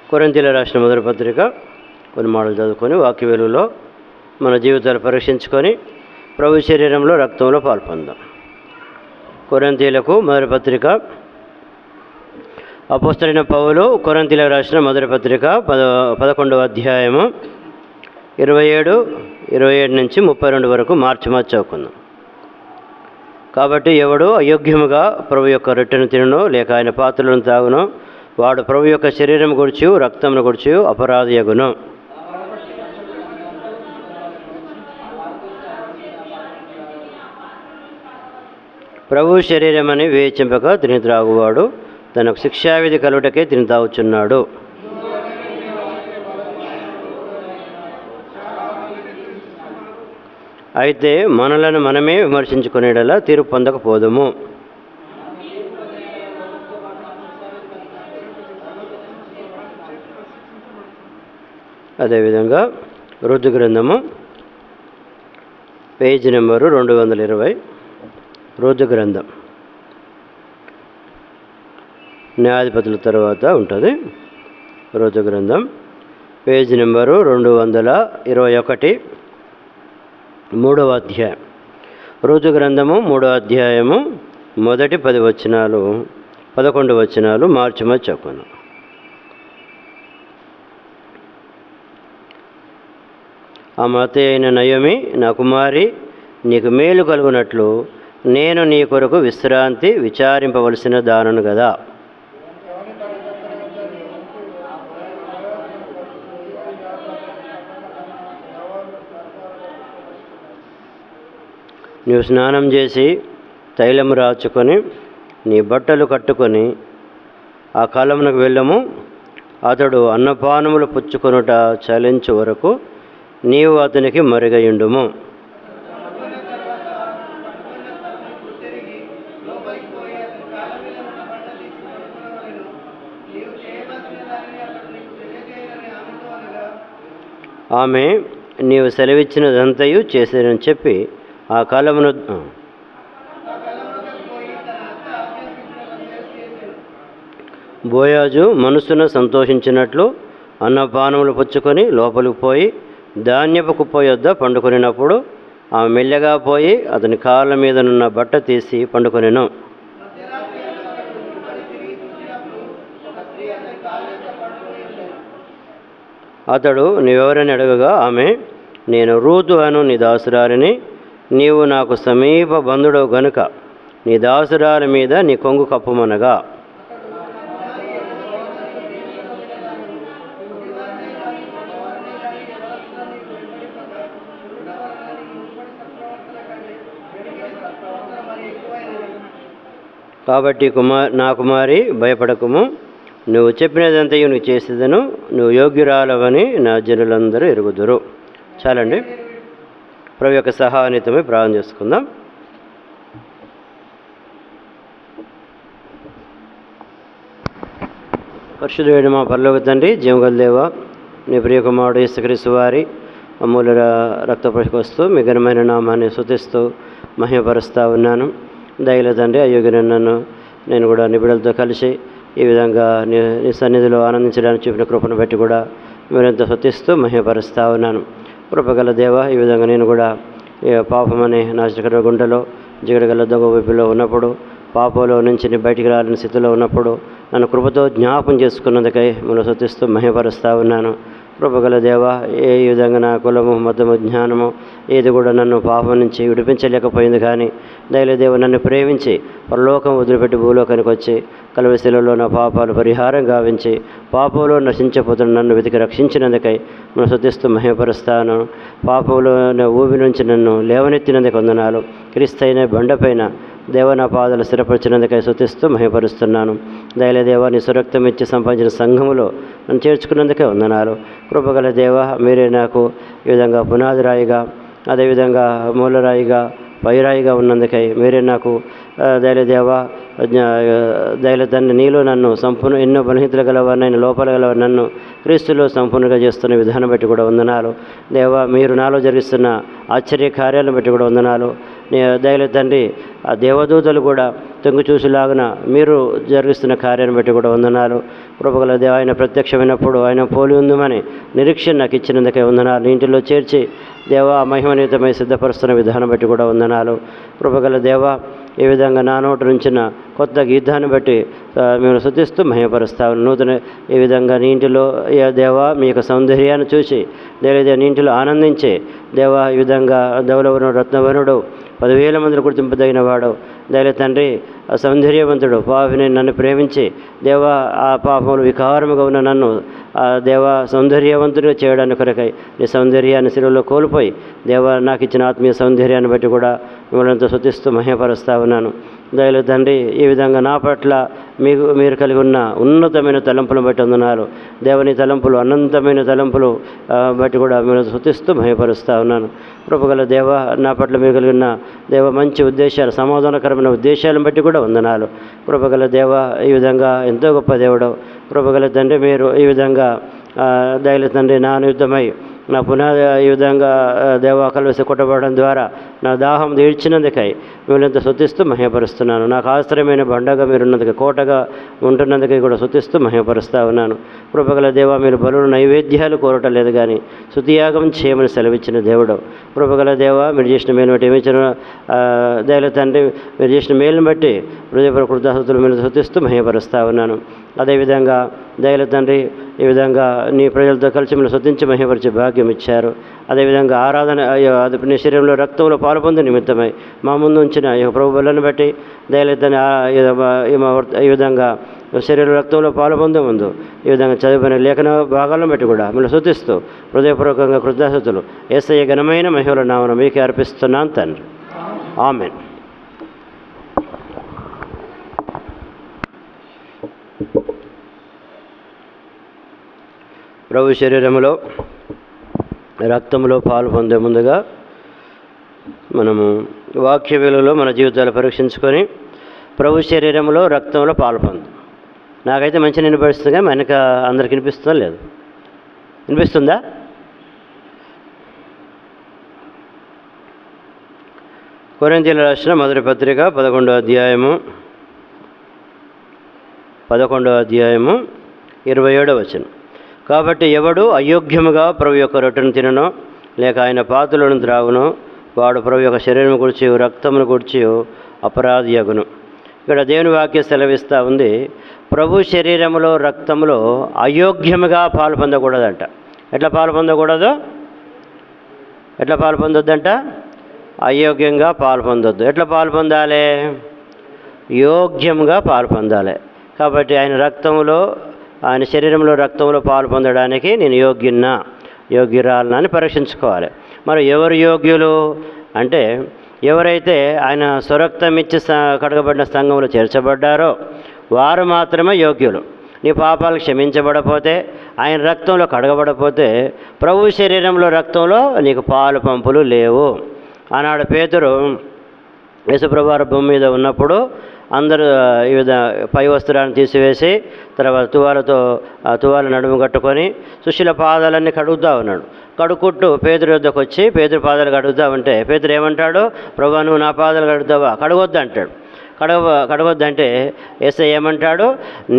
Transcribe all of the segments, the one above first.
కొరింథీయులకు రాసిన మొదటి పత్రిక కొన్ని మాటలు చదువుకొని వాక్య వెలుగులో మన జీవితాలు పరీక్షించుకొని ప్రభు శరీరంలో రక్తంలో పాల్పొందాం. కొరింథీయులకు మొదటి పత్రిక. అపోస్తలుడైన పౌలు కొరింథీయులకు రాసిన మొదటి పత్రిక 11వ అధ్యాయము 27 నుంచి 32 వరకు మార్చి చదువుకుందాం. కాబట్టి ఎవడు అయోగ్యముగా ప్రభు యొక్క రొట్టెను తినను లేక ఆయన పాత్రలను తాగును వాడు ప్రభు యొక్క శరీరం గురించి రక్తమును గురించి అపరాధియగును. ప్రభు శరీరమని వివేచింపక తిని త్రాగువాడు తనకు శిక్షావిధి కలుగుటకే తిని తాగుచున్నాడు. అయితే మనలను మనమే విమర్శించుకునేలా తీర్పు పొందకపోదుము. అదేవిధంగా రుజు గ్రంథము పేజీ నెంబరు 220. రుజు గ్రంథం న్యాయాధిపతుల తర్వాత ఉంటుంది. రుజు గ్రంథం పేజీ నెంబరు 221, 3వ అధ్యాయం. రుజు గ్రంథము 3వ అధ్యాయము మొదటి 10 వచనాలు 11 వచనాలు మార్చి చదువుకున్నాం. ఆ మాత అయిన నయోమి, నా కుమారి, నీకు మేలు కలుగునట్లు నేను నీ కొరకు విశ్రాంతి విచారింపవలసిన దానను కదా. నీవు స్నానం చేసి తైలము రాచుకొని నీ బట్టలు కట్టుకొని ఆ కాలమునకు వెళ్ళము. అతడు అన్నపానములు పుచ్చుకొనుట చలించు వరకు నీవు అతనికి మరుగయుండుము. ఆమె నీవు సెలవిచ్చినదంతయు చేసేదని చెప్పి ఆ కాలమును బోయాజు మనసున సంతోషించినట్లు అన్నపానములు పుచ్చుకొని లోపలికి పోయి ధాన్యపు కుప్ప యొద్ద పండుకొనినప్పుడు ఆమె మెల్లగా పోయి అతని కాళ్ళ మీదనున్న బట్ట తీసి పండుకొనెను. అతడు నీవెవరని అడగగా ఆమె, నేను రూతు అను నీ దాసురాలిని, నీవు నాకు సమీప బంధుడవు గనుక నీ దాసురాలి మీద నీ కొంగు కప్పుమనగా, కాబట్టి నా కుమారి భయపడకుము, నువ్వు చెప్పినదంతయు నువ్వు చేసేదను, నువ్వు యోగ్యురాలవని నా జనులందరూ ఎరుగుదురు. చాలండి. ప్రభు యొక్క సహానితమై ప్రార్థన చేసుకుందాం. పరిశుద్ధుడైన మా పరలోక తండ్రి, జీవగల దేవా, నీ ప్రియకుమారుడు యేసుక్రీస్తు వారి అమూల్య రక్తప్రవస్తూ మీ ఘనమైన నామాన్ని స్తుతిస్తూ మహిమపరుస్తూ ఉన్నాను. దయల తండ్రి, అయోగ్యుని నన్ను నేను కూడా నీ బిడ్డలతో కలిసి ఈ విధంగా నీ సన్నిధిలో ఆనందించడానికి చూపిన కృపను బట్టి కూడా మీరెంతో స్తుతిస్తూ మహిమపరుస్తూ ఉన్నాను. కృపగల దేవ, ఈ విధంగా నేను కూడా పాపమనే నాశనకర గుండెలో జిగడగల దొంగ వైపులో ఉన్నప్పుడు, పాపంలో నుంచి నీ బయటికి రాలని స్థితిలో ఉన్నప్పుడు నన్ను కృపతో జ్ఞాపం చేసుకున్నందుకై మనం స్తుతిస్తూ మహిమపరుస్తూ ఉన్నాను. కృపగల దేవ, ఏ విధంగా నా కులము మతము జ్ఞానము ఏది కూడా నన్ను పాపం నుంచి విడిపించలేకపోయింది. కానీ దయలేదేవ నన్ను ప్రేమించి పరలోకం వదిలిపెట్టి భూలోకానికి వచ్చి కలవశిలలో నా పాపాలు పరిహారం గావించి పాపంలో నశించపోతున్న నన్ను వెతికి రక్షించినందుకై మనం స్తుతిస్తూ మహిమపరుస్తాను. పాపంలో ఊబి నుంచి నన్ను లేవనెత్తినందుకు వందనాలు. క్రీస్తైన బండపైన దేవ నా పాదాలు స్థిరపరిచినందుకై స్తుతిస్తూ మహిమపరుస్తున్నాను. దయలేదేవ, నీ సురక్తం ఇచ్చి సంపాదించిన సంఘములో నన్ను చేర్చుకున్నందుకే వందనాలు. కృపగల దేవ, మీరే నాకు ఈ విధంగా పునాది రాయిగా, అదేవిధంగా మూలరాయిగా, పైరాయిగా ఉన్నందుకై మీరే నాకు దయలేదేవ, దయల తండ్రి, నీలో నన్ను సంపూర్ణ ఎన్నో బలహీనతలు గలవారినైనా లోపాలు గలవారు నన్ను క్రీస్తులో సంపూర్ణంగా చేస్తున్న విధానం బట్టి కూడా వందనాలు. దేవ, మీరు నాలో జరిగిస్తున్న ఆశ్చర్య కార్యాలను బట్టి కూడా వందనాలు. దయల తండ్రి ఆ దేవదూతలు కూడా తొంగి చూసేలాగున మీరు జరిగిస్తున్న కార్యాన్ని బట్టి కూడా వందనాలు. కృపగల దేవ, ఆయన ప్రత్యక్షమైనప్పుడు ఆయన పోలి ఉందమని నిరీక్షణ నాకు ఇచ్చినందుకే వందనాలు. ఇంటిలో చేర్చి దేవ మహిమనీతమై సిద్ధపరుస్తున్న విధానం బట్టి కూడా వందనాలు. కృపగల దేవ, ఈ విధంగా నా నోటి నుంచిన కొత్త గీతాన్ని బట్టి మేము స్తుతిస్తూ మహిమపరుస్తాము. నూతన ఈ విధంగా నీ ఇంటిలో దేవ మీ యొక్క సౌందర్యాన్ని చూసి దేవ నీ ఇంటిలో ఆనందించి దేవ ఈ విధంగా ధవలవరుడు రత్నవరుడు 10,000 మందిని గుర్తింపదగిన వాడు దయల తండ్రి, ఆ సౌందర్యవంతుడు పాపిని నన్ను ప్రేమించి దేవ ఆ పాపములు వికారముగా ఉన్న నన్ను ఆ దేవ సౌందర్యవంతుడిగా చేయడానికి కొరకై నీ సౌందర్యాన్ని శిలువలో కోల్పోయి దేవ నాకు ఇచ్చిన ఆత్మీయ సౌందర్యాన్ని బట్టి కూడా మిమ్మల్ని ఎంతో స్తుతిస్తూ మహిమపరుస్తా ఉన్నాను. దయల తండ్రి, ఈ విధంగా నా పట్ల మీరు కలిగి ఉన్న ఉన్నతమైన తలంపులను బట్టి వందనాలు. దేవుని తలంపులు అనంతమైన తలంపులు బట్టి కూడా మిమ్మల్ని స్తుతిస్తూ మహిమపరుస్తా ఉన్నాను. కృపగల దేవ, నా పట్ల మీరు కలిగి ఉన్న దేవ మంచి ఉద్దేశాలు, సమాధానకరమైన ఉద్దేశాలను బట్టి కూడా వందనాలు. కృపగల దేవ, ఈ విధంగా ఎంతో గొప్ప దేవుడు. కృపగల తండ్రి, మీరు ఈ విధంగా దయల తండ్రి నా యుద్ధమై నా పునాది ఈ విధంగా దేవ కలవసి కొట్టబడడం ద్వారా నా దాహం తీర్చినందుకై మిమ్మల్ని ఎంత స్తుతిస్తూ మహిమపరుస్తున్నాను. నాకు ఆశ్రయమైన బండగా మీరున్నందుకు, కోటగా ఉంటున్నందుకై కూడా స్తుతిస్తూ మహిమపరుస్తూ ఉన్నాను. కృపగల దేవ, మీరు బలులు నైవేద్యాలు కోరటం లేదు కానీ స్తుతియాగం చేయమని సెలవిచ్చిన దేవుడు. కృపగల దేవ, మీరు చేసిన మేలు బట్టి ఏమిచ్చిన దయల తండ్రి, మీరు చేసిన మేలును బట్టి హృదయపూర్వక కృతజ్ఞతలు మీరు స్తుతిస్తూ మహిమపరుస్తూ ఉన్నాను. అదేవిధంగా దయల తండ్రి, ఈ విధంగా నీ ప్రజలతో కలిసి మీరు స్తుతించి మహిమపరిచే భాగ్యం ఇచ్చారు. అదేవిధంగా ఆరాధన నీ శరీరంలో రక్తంలో పాల్పొందే నిమిత్తమై మా ముందు ఉంచిన ఈ ప్రభు బలను బట్టి దయల తండ్రి ఈ విధంగా శరీరంలో రక్తంలో పాల్పొందే ముందు ఈ విధంగా చదివిన లేఖన భాగాలను బట్టి కూడా మిమ్మల్ని స్తుతిస్తూ హృదయపూర్వకంగా కృతజ్ఞతలు యేసయ్య ఘనమైన మహిమల నామమున మీకే అర్పిస్తున్నాను తండ్రి. ఆమేన్. ప్రభు శరీరములో రక్తంలో పాలు పొందే ముందుగా మనము వాక్య విలువలో మన జీవితాలు పరీక్షించుకొని ప్రభు శరీరంలో రక్తంలో పాలు పొందు. నాకైతే మంచి వినిపిస్తుంది, కానీ వెనక అందరికి వినిపిస్తుందా? లేదు, వినిపిస్తుందా? కొరింథీయులకు రాసిన మొదటి పత్రిక 11వ అధ్యాయము 27వ వచనం. కాబట్టి ఎవడు అయోగ్యముగా ప్రభు యొక్క రొట్టెను తిననో లేక ఆయన పాత్రలను త్రాగునో వాడు ప్రభు యొక్క శరీరం గురించి రక్తమును గురించి అపరాధి యగును. ఇక్కడ దేవుని వాక్యం సెలవిస్తూ ఉంది, ప్రభు శరీరములో రక్తములో అయోగ్యముగా పాలు పొందకూడదంట. ఎట్లా పాలు పొందకూడదు? ఎట్లా పాలు పొందొద్దంట? అయోగ్యంగా పాలు పొందొద్దు. ఎట్లా పాలు పొందాలి? యోగ్యంగా పాలు పొందాలి. కాబట్టి ఆయన రక్తములో, ఆయన శరీరంలో రక్తంలో పాలు పొందడానికి నేను యోగ్యురాలనా అని పరీక్షించుకోవాలి. మరి ఎవరు యోగ్యులు అంటే, ఎవరైతే ఆయన స్వరక్తం ఇచ్చి కడగబడిన సంఘంలో చేర్చబడ్డారో వారు మాత్రమే యోగ్యులు. నీ పాపాలు క్షమించబడపోతే, ఆయన రక్తంలో కడగబడపోతే ప్రభు శరీరంలో రక్తంలో నీకు పాలు పంపులు లేవు. ఆనాడు పేతురు యేసుప్రభువారు భూమి మీద ఉన్నప్పుడు అందరూ ఈ విధంగా పై వస్త్రాన్ని తీసివేసి తర్వాత తువాలు నడుము కట్టుకొని శిష్యుల పాదాలన్నీ కడుగుతూ ఉన్నాడు. కడుక్కుంటూ పేతురు వద్దకు వచ్చి పేతురు పాదాలు కడుగుతూ ఉంటే పేతురు ఏమంటాడు? ప్రభువా, నువ్వు నా పాదాలు కడుగుతావా? కడగొద్దు అంటాడు. కడగొద్దంటే యేసయ్య ఏమంటాడు?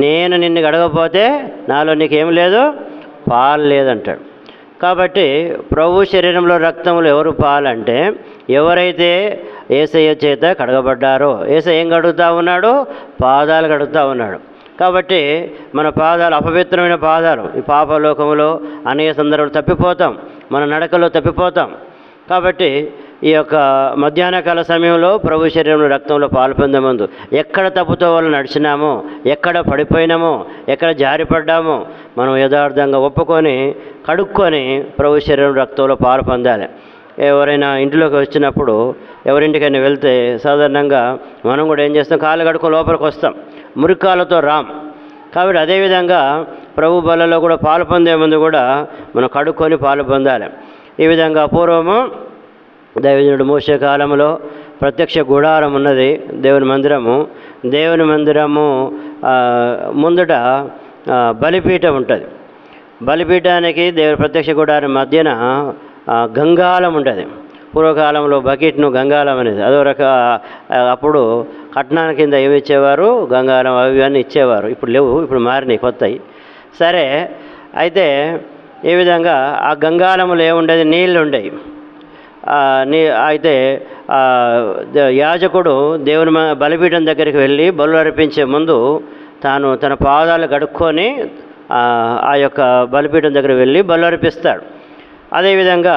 నేను నిన్ను కడగపోతే నాలో నీకేం లేదు, పాలు లేదంటాడు. కాబట్టి ప్రభు శరీరంలో రక్తంలో ఎవరు పాలంటే ఎవరైతే యేసయ్య చేత కడగబడ్డారో. యేసయ్య ఏం కడుగుతూ ఉన్నాడు? పాదాలు కడుగుతూ ఉన్నాడు. కాబట్టి మన పాదాలు అపవిత్రమైన పాదాలు. ఈ పాపలోకంలో అనేక సందర్భాలు తప్పిపోతాం, మన నడకలో తప్పిపోతాం. కాబట్టి ఈ యొక్క మధ్యాహ్నకాల సమయంలో ప్రభు శరీరంలో రక్తంలో పాలు పొందే ముందు ఎక్కడ తప్పుతో వాళ్ళు నడిచినామో, ఎక్కడ పడిపోయినామో, ఎక్కడ జారిపడ్డామో మనం యథార్థంగా ఒప్పుకొని కడుక్కొని ప్రభు శరీరం రక్తంలో పాలు పొందాలి. ఎవరైనా ఇంట్లోకి వచ్చినప్పుడు, ఎవరింటికైనా వెళ్తే సాధారణంగా మనం కూడా ఏం చేస్తాం? కాళ్ళు కడుక్కొని లోపలికి వస్తాం, మురికాలతో రాం. కాబట్టి అదేవిధంగా ప్రభు బలలో కూడా పాలు పొందే ముందు కూడా మనం కడుక్కొని పాలు పొందాలి. ఈ విధంగా పూర్వము దైవజనుడు మోషే కాలంలో ప్రత్యక్ష గుడారం ఉన్నది, దేవుని మందిరము ముందట బలిపీఠం ఉంటుంది. బలిపీఠానికి దేవుని ప్రత్యక్ష గుడారం మధ్యన గంగాళం ఉంటుంది. పూర్వకాలంలో బకెట్ను గంగాళం అనేది అదో అప్పుడు కట్నాల కింద ఏమి ఇచ్చేవారు, గంగాళం అవి అన్నీ ఇచ్చేవారు. ఇప్పుడు లేవు, ఇప్పుడు మారినాయి కొత్తవి. సరే, అయితే ఈ విధంగా ఆ గంగాళములు ఏముండేది, నీళ్ళు ఉండేవి. అయితే యాజకుడు దేవుని బలిపీఠం దగ్గరికి వెళ్ళి బలు అర్పించే ముందు తాను తన పాదాలు కడుక్కొని ఆ యొక్క బలిపీఠం దగ్గర వెళ్ళి బలు అర్పిస్తాడు. అదేవిధంగా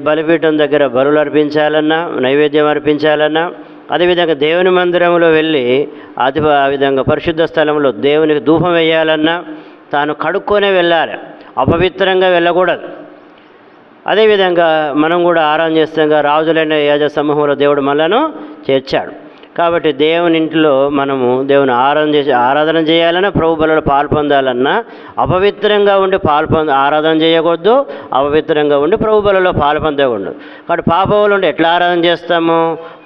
బలిపీఠం దగ్గర బలులు అర్పించాలన్నా, నైవేద్యం అర్పించాలన్నా, అదేవిధంగా దేవుని మందిరంలో వెళ్ళి ఆ విధంగా పరిశుద్ధ స్థలంలో దేవునికి ధూపం వేయాలన్నా తాను కడుక్కొనే వెళ్ళాలి, అపవిత్రంగా వెళ్ళకూడదు. అదేవిధంగా మనం కూడా ఆరాధన చేస్తాంగా రాజులైన యాజ సమూహంలో దేవుడు మనలను చేర్చాడు. కాబట్టి దేవుని ఇంట్లో మనము దేవుని ఆరాధన చేయాలన్నా, ప్రభు బలులో పాల్పొందాలన్నా అపవిత్రంగా ఉండి ఆరాధన చేయకూడదు, అపవిత్రంగా ఉండి ప్రభు బలులో పాల్పొందకూడదు. కాబట్టి పాపంలో ఉండి ఎట్లా ఆరాధన చేస్తాము,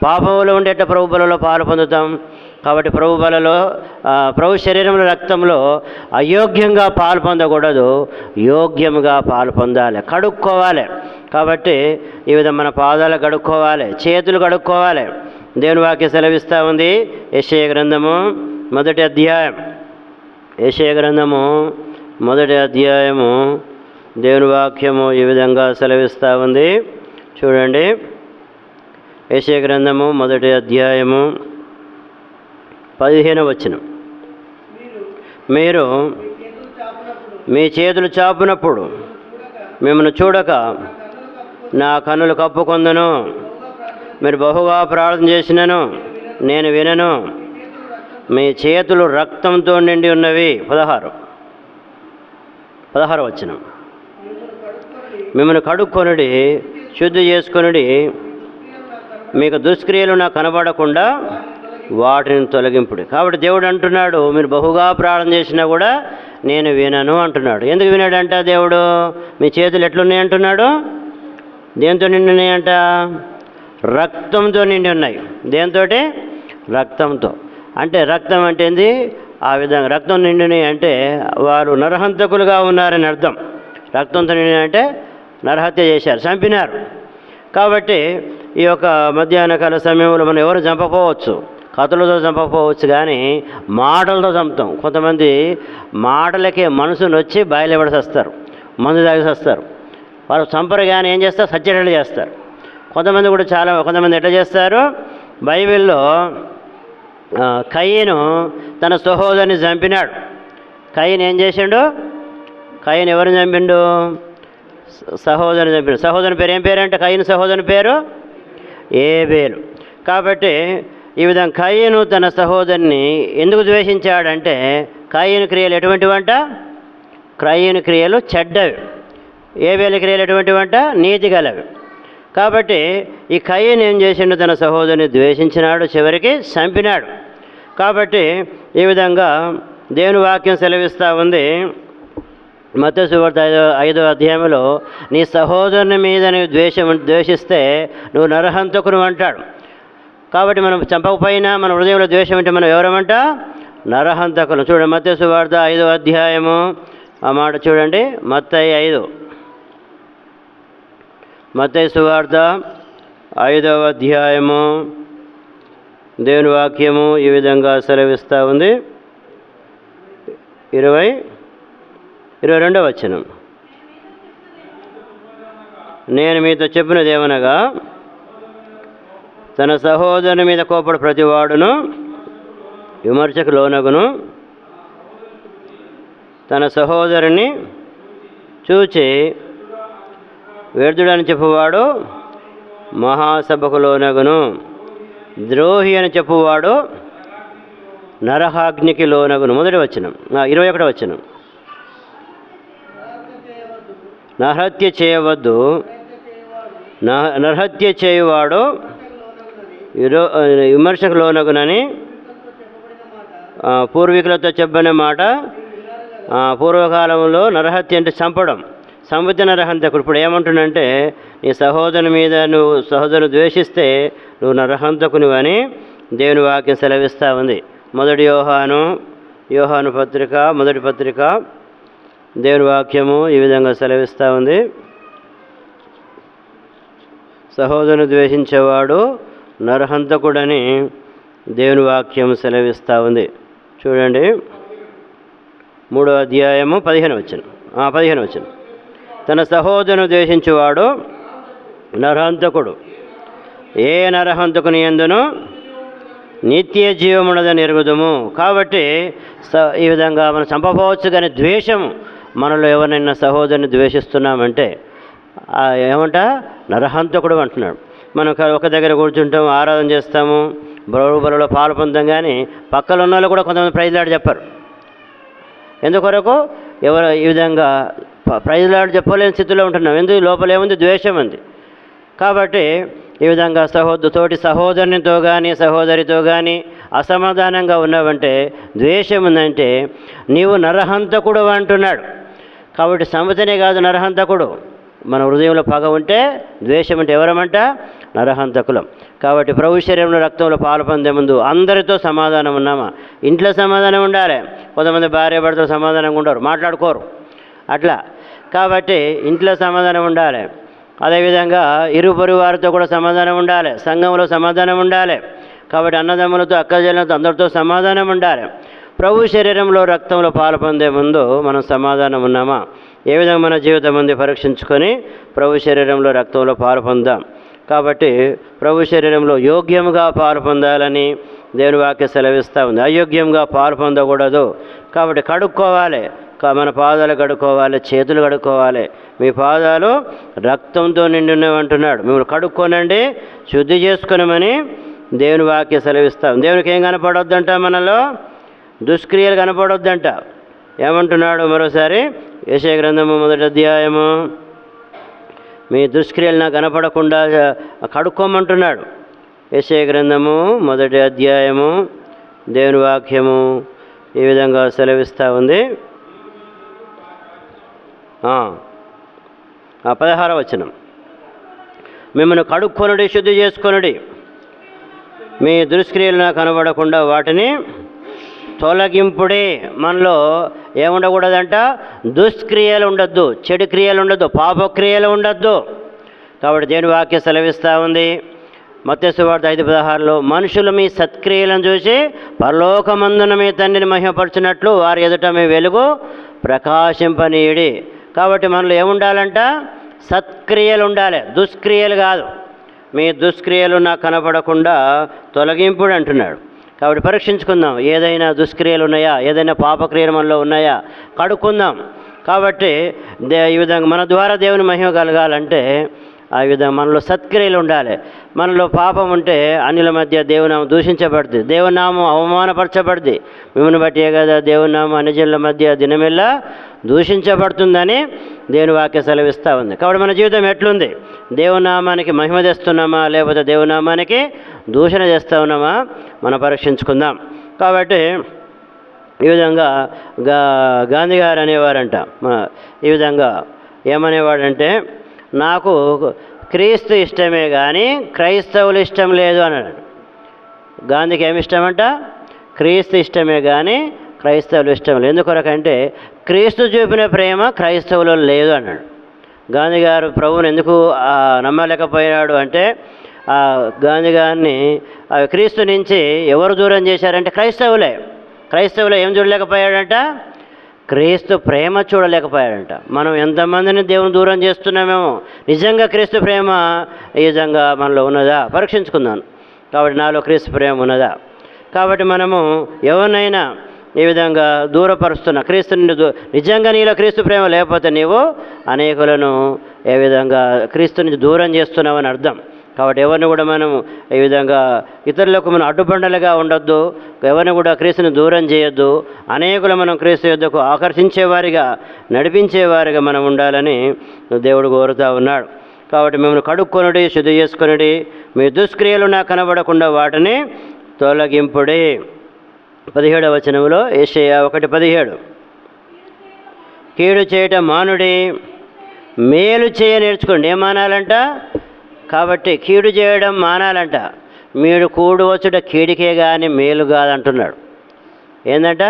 పాపంలో ఉండి ఎట్లా ప్రభు బలులో పాలు పొందుతాం. కాబట్టి ప్రభు బలలో ప్రభు శరీరంలో రక్తంలో అయోగ్యంగా పాలు పొందకూడదు, యోగ్యంగా పాలు పొందాలి, కడుక్కోవాలి. కాబట్టి ఈ విధంగా మన పాదాలు కడుక్కోవాలి, చేతులు కడుక్కోవాలి. దేవుని వాక్యం సెలవిస్తూ ఉంది. యెషయా గ్రంథము 1వ అధ్యాయం, యెషయా గ్రంథము 1వ అధ్యాయము దేవుని వాక్యము ఈ విధంగా సెలవిస్తూ ఉంది. చూడండి, యెషయా గ్రంథము 1వ అధ్యాయము 15వ వచనం. మీరు మీ చేతులు చాపునప్పుడు మిమ్మల్ని చూడక నా కన్నులు కప్పుకొందును. మీరు బహుగా ప్రార్థన చేసినను నేను వినను. మీ చేతులు రక్తంతో నిండి ఉన్నవి. 16వ వచనం. మిమ్మల్ని కడుక్కొనుడి, శుద్ధి చేసుకొనుడి, మీకు దుష్క్రియలు నాకు కనబడకుండా వాటిని తొలగింపుడి. కాబట్టి దేవుడు అంటున్నాడు, మీరు బహుగా ప్రార్థన చేసినా కూడా నేను వినను అంటున్నాడు. ఎందుకు వినాడంట దేవుడు? మీ చేతులు ఎట్లున్నాయి అంటున్నాడు? దేంతో నిండి ఉన్నాయంట? రక్తంతో నిండి ఉన్నాయి. దేంతో? రక్తంతో. అంటే రక్తం అంటే ఏంది? ఆ విధంగా రక్తం నిండినాయి అంటే వారు నరహంతకులుగా ఉన్నారని అర్థం. రక్తంతో నిండి అంటే నరహత్య చేశారు, చంపినారు. కాబట్టి ఈ యొక్క మధ్యాహ్నకాల సమయంలో మనం ఎవరు చంపకపోవచ్చు, కథలతో చంపకపోవచ్చు, కానీ మాటలతో చంపుతాం. కొంతమంది మాటలకే మనసును వచ్చి బయలుపడి వస్తారు, మందు తాగి వస్తారు. వాళ్ళు చంపరు కానీ ఏం చేస్తారు? సత్యటలు చేస్తారు. కొంతమంది కూడా కొంతమంది ఎట్లా చేస్తారు? బైబిల్లో కయీను తన సహోదరుని చంపినాడు. కయీను ఏం చేసిండు? కయీను ఎవరిని చంపిండు? సహోదరుని చంపిండు. సహోదరుని పేరు ఏం పేరు అంటే? కయీను సహోదరుని పేరు ఏబేలు. కాబట్టి ఈ విధంగా కయీను తన సహోదరుని ఎందుకు ద్వేషించాడంటే కయీను క్రియలు ఎటువంటివంట? కయీను క్రియలు చెడ్డవి, ఏబేలు క్రియలు ఎటువంటివంట? నీతి గలవి. కాబట్టి ఈ కయీను ఏం చేసిండు? తన సహోదరుని ద్వేషించినాడు, చివరికి చంపినాడు. కాబట్టి ఈ విధంగా దేవుని వాక్యం సెలవిస్తూ ఉంది. మత్తయి సువార్త 5వ అధ్యాయంలో నీ సహోదరుని మీద నువ్వు ద్వేషిస్తే నువ్వు నరహంతకుడు అంటాడు. కాబట్టి మనం చంపకపోయినా మన హృదయంలో ద్వేషం అంటే మనం ఎవరమంట? నరహంతకులు. చూడండి, మత్తయి సువార్త 5వ అధ్యాయము ఆ మాట చూడండి. మత్తయి సువార్త 5వ అధ్యాయము దేవుని వాక్యము ఈ విధంగా సెలవిస్తూ ఉంది. 22వ వచనం. నేను మీతో చెప్పినదేమనగా తన సహోదరుని మీద కోపడు ప్రతివాడును విమర్శకు లోనగును, తన సహోదరుని చూచి వ్యర్థుడని చెప్పువాడు మహాసభకు లోనగును, ద్రోహి అని చెప్పువాడు నరహాగ్నికి లోనగును. 21వ వచనం. నరహత్య చేయవద్దు, నరహత్య చేయువాడు విమర్శకు లోనగునని పూర్వీకులతో చెప్పిన మాట. పూర్వకాలంలో నరహత్య అంటే చంపడం, సంబుద్ధ నరహంతకుడు. ఇప్పుడు ఏమంటున్నంటే నీ సహోదరుని మీద నువ్వు సహోదరుని ద్వేషిస్తే నువ్వు నరహంతకునివి అని దేవుని వాక్యం సెలవిస్తూ ఉంది. యోహాను పత్రిక 1వ పత్రిక దేవుని వాక్యము ఈ విధంగా సెలవిస్తూ ఉంది. సహోదరుని ద్వేషించేవాడు నరహంతకుడని దేవుని వాక్యం సెలవిస్తూ ఉంది. చూడండి 3వ అధ్యాయము 15వ వచనం. తన సహోదరుని ద్వేషించేవాడు నరహంతకుడు. ఏ నరహంతకుని యందును నిత్య జీవమున్నదని ఎరుగుదుము. కాబట్టి ఈ విధంగా మనం చంపవచ్చు, కానీ ద్వేషం మనలో ఎవరైనా సహోదరుని ద్వేషిస్తున్నామంటే ఏమంట నరహంతకుడు అంటున్నాడు. మనం ఒక దగ్గర కూర్చుంటాం, ఆరాధన చేస్తాము, బరువులో పాలు పొందాం, కానీ పక్కన ఉన్న వాళ్ళు కూడా కొంతమంది ప్రైజ్లాడు చెప్పరు. ఎందుకొరకు ఎవరు ఈ విధంగా ప్రైజ్లాడు చెప్పలేని స్థితిలో ఉంటున్నాం. ఎందుకు? లోపల ఏముంది? ద్వేషం ఉంది. కాబట్టి ఈ విధంగా తోటి సహోదరునితో కానీ సహోదరితో కానీ అసమాధానంగా ఉన్నావంటే, ద్వేషం ఉందంటే నీవు నరహంతకుడు అంటున్నాడు. కాబట్టి సంవతనే కాదు నరహంతకుడు. మన హృదయంలో పగ ఉంటే, ద్వేషం అంటే ఎవరమంట? నరహంతకులం. కాబట్టి ప్రభు శరీరంలో రక్తంలో పాలు పొందే ముందు అందరితో సమాధానం ఉన్నామా? ఇంట్లో సమాధానం ఉండాలి. కొంతమంది భార్య భర్తలు సమాధానంగా ఉండరు, మాట్లాడుకోరు అట్లా. కాబట్టి ఇంట్లో సమాధానం ఉండాలి. అదేవిధంగా ఇరు పొరుగు వారితో కూడా సమాధానం ఉండాలి. సంఘంలో సమాధానం ఉండాలి. కాబట్టి అన్నదమ్ములతో అక్కజనులతో అందరితో సమాధానం ఉండాలి. ప్రభు శరీరంలో రక్తంలో పాలు పొందే ముందు మనం సమాధానం ఉన్నామా? ఏ విధంగా మన జీవితం ఉంది పరీక్షించుకొని ప్రభు శరీరంలో రక్తంలో పాలు పొందాం. కాబట్టి ప్రభు శరీరంలో యోగ్యముగా పాలు పొందాలని దేవుని వాక్యం సెలవిస్తూ ఉంది. అయోగ్యంగా పాలు పొందకూడదు. కాబట్టి కడుక్కోవాలి, మన పాదాలు కడుక్కోవాలి, చేతులు కడుక్కోవాలి. మీ పాదాలు రక్తంతో నిండినవంటున్నాడు. మిమ్మల్ని కడుక్కోనండి, శుద్ధి చేసుకునమని దేవుని వాక్యం సెలవిస్తాం. దేవునికి ఏం కనపడొద్దంట? మనలో దుష్క్రియలు కనపడొద్దంట. ఏమంటున్నాడు మరోసారి? యెషయా గ్రంథము 1వ అధ్యాయము, మీ దుష్క్రియలు నాకు కనపడకుండా కడుక్కోమంటున్నాడు. యెషయా గ్రంథము 1వ అధ్యాయము దేవుని వాక్యము ఈ విధంగా సెలవిస్తూ ఉంది. 16వ వచనం, మిమ్మల్ని కడుక్కొనుడి, శుద్ధి చేసుకొనుడి, మీ దుష్క్రియలు నాకు కనబడకుండా వాటిని తొలగింపుడే. మనలో ఏముండకూడదంట? దుష్క్రియలు ఉండొద్దు, చెడు క్రియలు ఉండొద్దు, పాపక్రియలు ఉండొద్దు. కాబట్టి దేవుని వాక్యం సెలవిస్తూ ఉంది మత్తయి సువార్త 5:16లో, మనుషులు మీ సత్క్రియలను చూసి పరలోకమందున మీ తండ్రిని మహిమపరచునట్లు వారి ఎదుట మీ వెలుగు ప్రకాశింపనీయుడి. కాబట్టి మనలో ఏముండాలంట? సత్క్రియలు ఉండాలి, దుష్క్రియలు కాదు. మీ దుష్క్రియలు నాకు కనపడకుండా తొలగింపుడు అంటున్నాడు. కాబట్టి పరీక్షించుకుందాం, ఏదైనా దుష్క్రియలు ఉన్నాయా, ఏదైనా పాపక్రియలు మనలో ఉన్నాయా, కడుక్కుందాం. కాబట్టి ఈ విధంగా మన ద్వారా దేవుని మహిమ కలగాలంటే ఆ విధంగా మనలో సత్క్రియలు ఉండాలి. మనలో పాపం ఉంటే అన్యుల మధ్య దేవునామం దూషించబడుతుంది, దేవునామం అవమానపరచబడుతుంది. మిమ్మల్ని బట్టే కదా దేవునామం అన్యజనుల మధ్య దినమెల్లా దూషించబడుతుందని దేవుని వాక్య సెలవిస్తూ ఉంది. కాబట్టి మన జీవితం ఎట్లుంది? దేవునామానికి మహిమ తెస్తున్నామా, లేకపోతే దేవునామానికి దూషణ చేస్తూ ఉన్నామా? మనం పరీక్షించుకుందాం. కాబట్టి ఈ విధంగా గాంధీ గారు అనేవారంట, ఈ విధంగా ఏమనేవాడంటే, నాకు క్రీస్తు ఇష్టమే కానీ క్రైస్తవులు ఇష్టం లేదు అన్నాడు. గాంధీకి ఏమి ఇష్టమంట? క్రీస్తు ఇష్టమే కానీ క్రైస్తవులు ఇష్టం లేదు. ఎందుకొరకంటే క్రీస్తు చూపిన ప్రేమ క్రైస్తవులు లేదు అన్నాడు. గాంధీ గారు ప్రభువుని ఎందుకు నమ్మలేకపోయాడు అంటే, గాంధీ గారిని క్రీస్తు నుంచి ఎవరు దూరం చేశారంటే క్రైస్తవులే ఏం చూడలేకపోయాడంట? క్రీస్తు ప్రేమ చూడలేకపోయాడంట. మనం ఎంతమందిని దేవుని దూరం చేస్తున్నామేమో. నిజంగా క్రీస్తు ప్రేమ ఈ విధంగా మనలో ఉన్నదా? పరీక్షించుకుందాం. కాబట్టి నాలో క్రీస్తు ప్రేమ ఉన్నదా? కాబట్టి మనము ఎవరినైనా ఈ విధంగా దూరపరుస్తున్నా, క్రీస్తు నుండి నిజంగా నీలో క్రీస్తు ప్రేమ లేకపోతే నీవు అనేకులను ఏ విధంగా క్రీస్తు నుంచి దూరం చేస్తున్నావని అర్థం. కాబట్టి ఎవరిని కూడా మనం ఈ విధంగా ఇతరులకు మనం అడ్డుబండలుగా ఉండొద్దు, ఎవరిని కూడా క్రీస్తుని దూరం చేయొద్దు. అనేకులు మనం క్రీస్తు యొద్దకు ఆకర్షించేవారిగా, నడిపించేవారిగా మనం ఉండాలని దేవుడు కోరుతూ ఉన్నాడు. కాబట్టి మిమ్మల్ని కడుక్కొనుడి, శుద్ధి చేసుకొనుడి, మీ దుష్క్రియలు నాకు కనబడకుండా వాటిని తొలగింపుడి. 17వ వచనంలో యెషయా 1:17, కీడు చేయటం మానుడి, మేలు చేయ నేర్చుకోండి. ఏం మానాలంట? కాబట్టి కీడు చేయడం మానాలంట. మీరు కూడు వచ్చుట కీడికే కానీ మేలు కాదంటున్నాడు. ఏంటంట?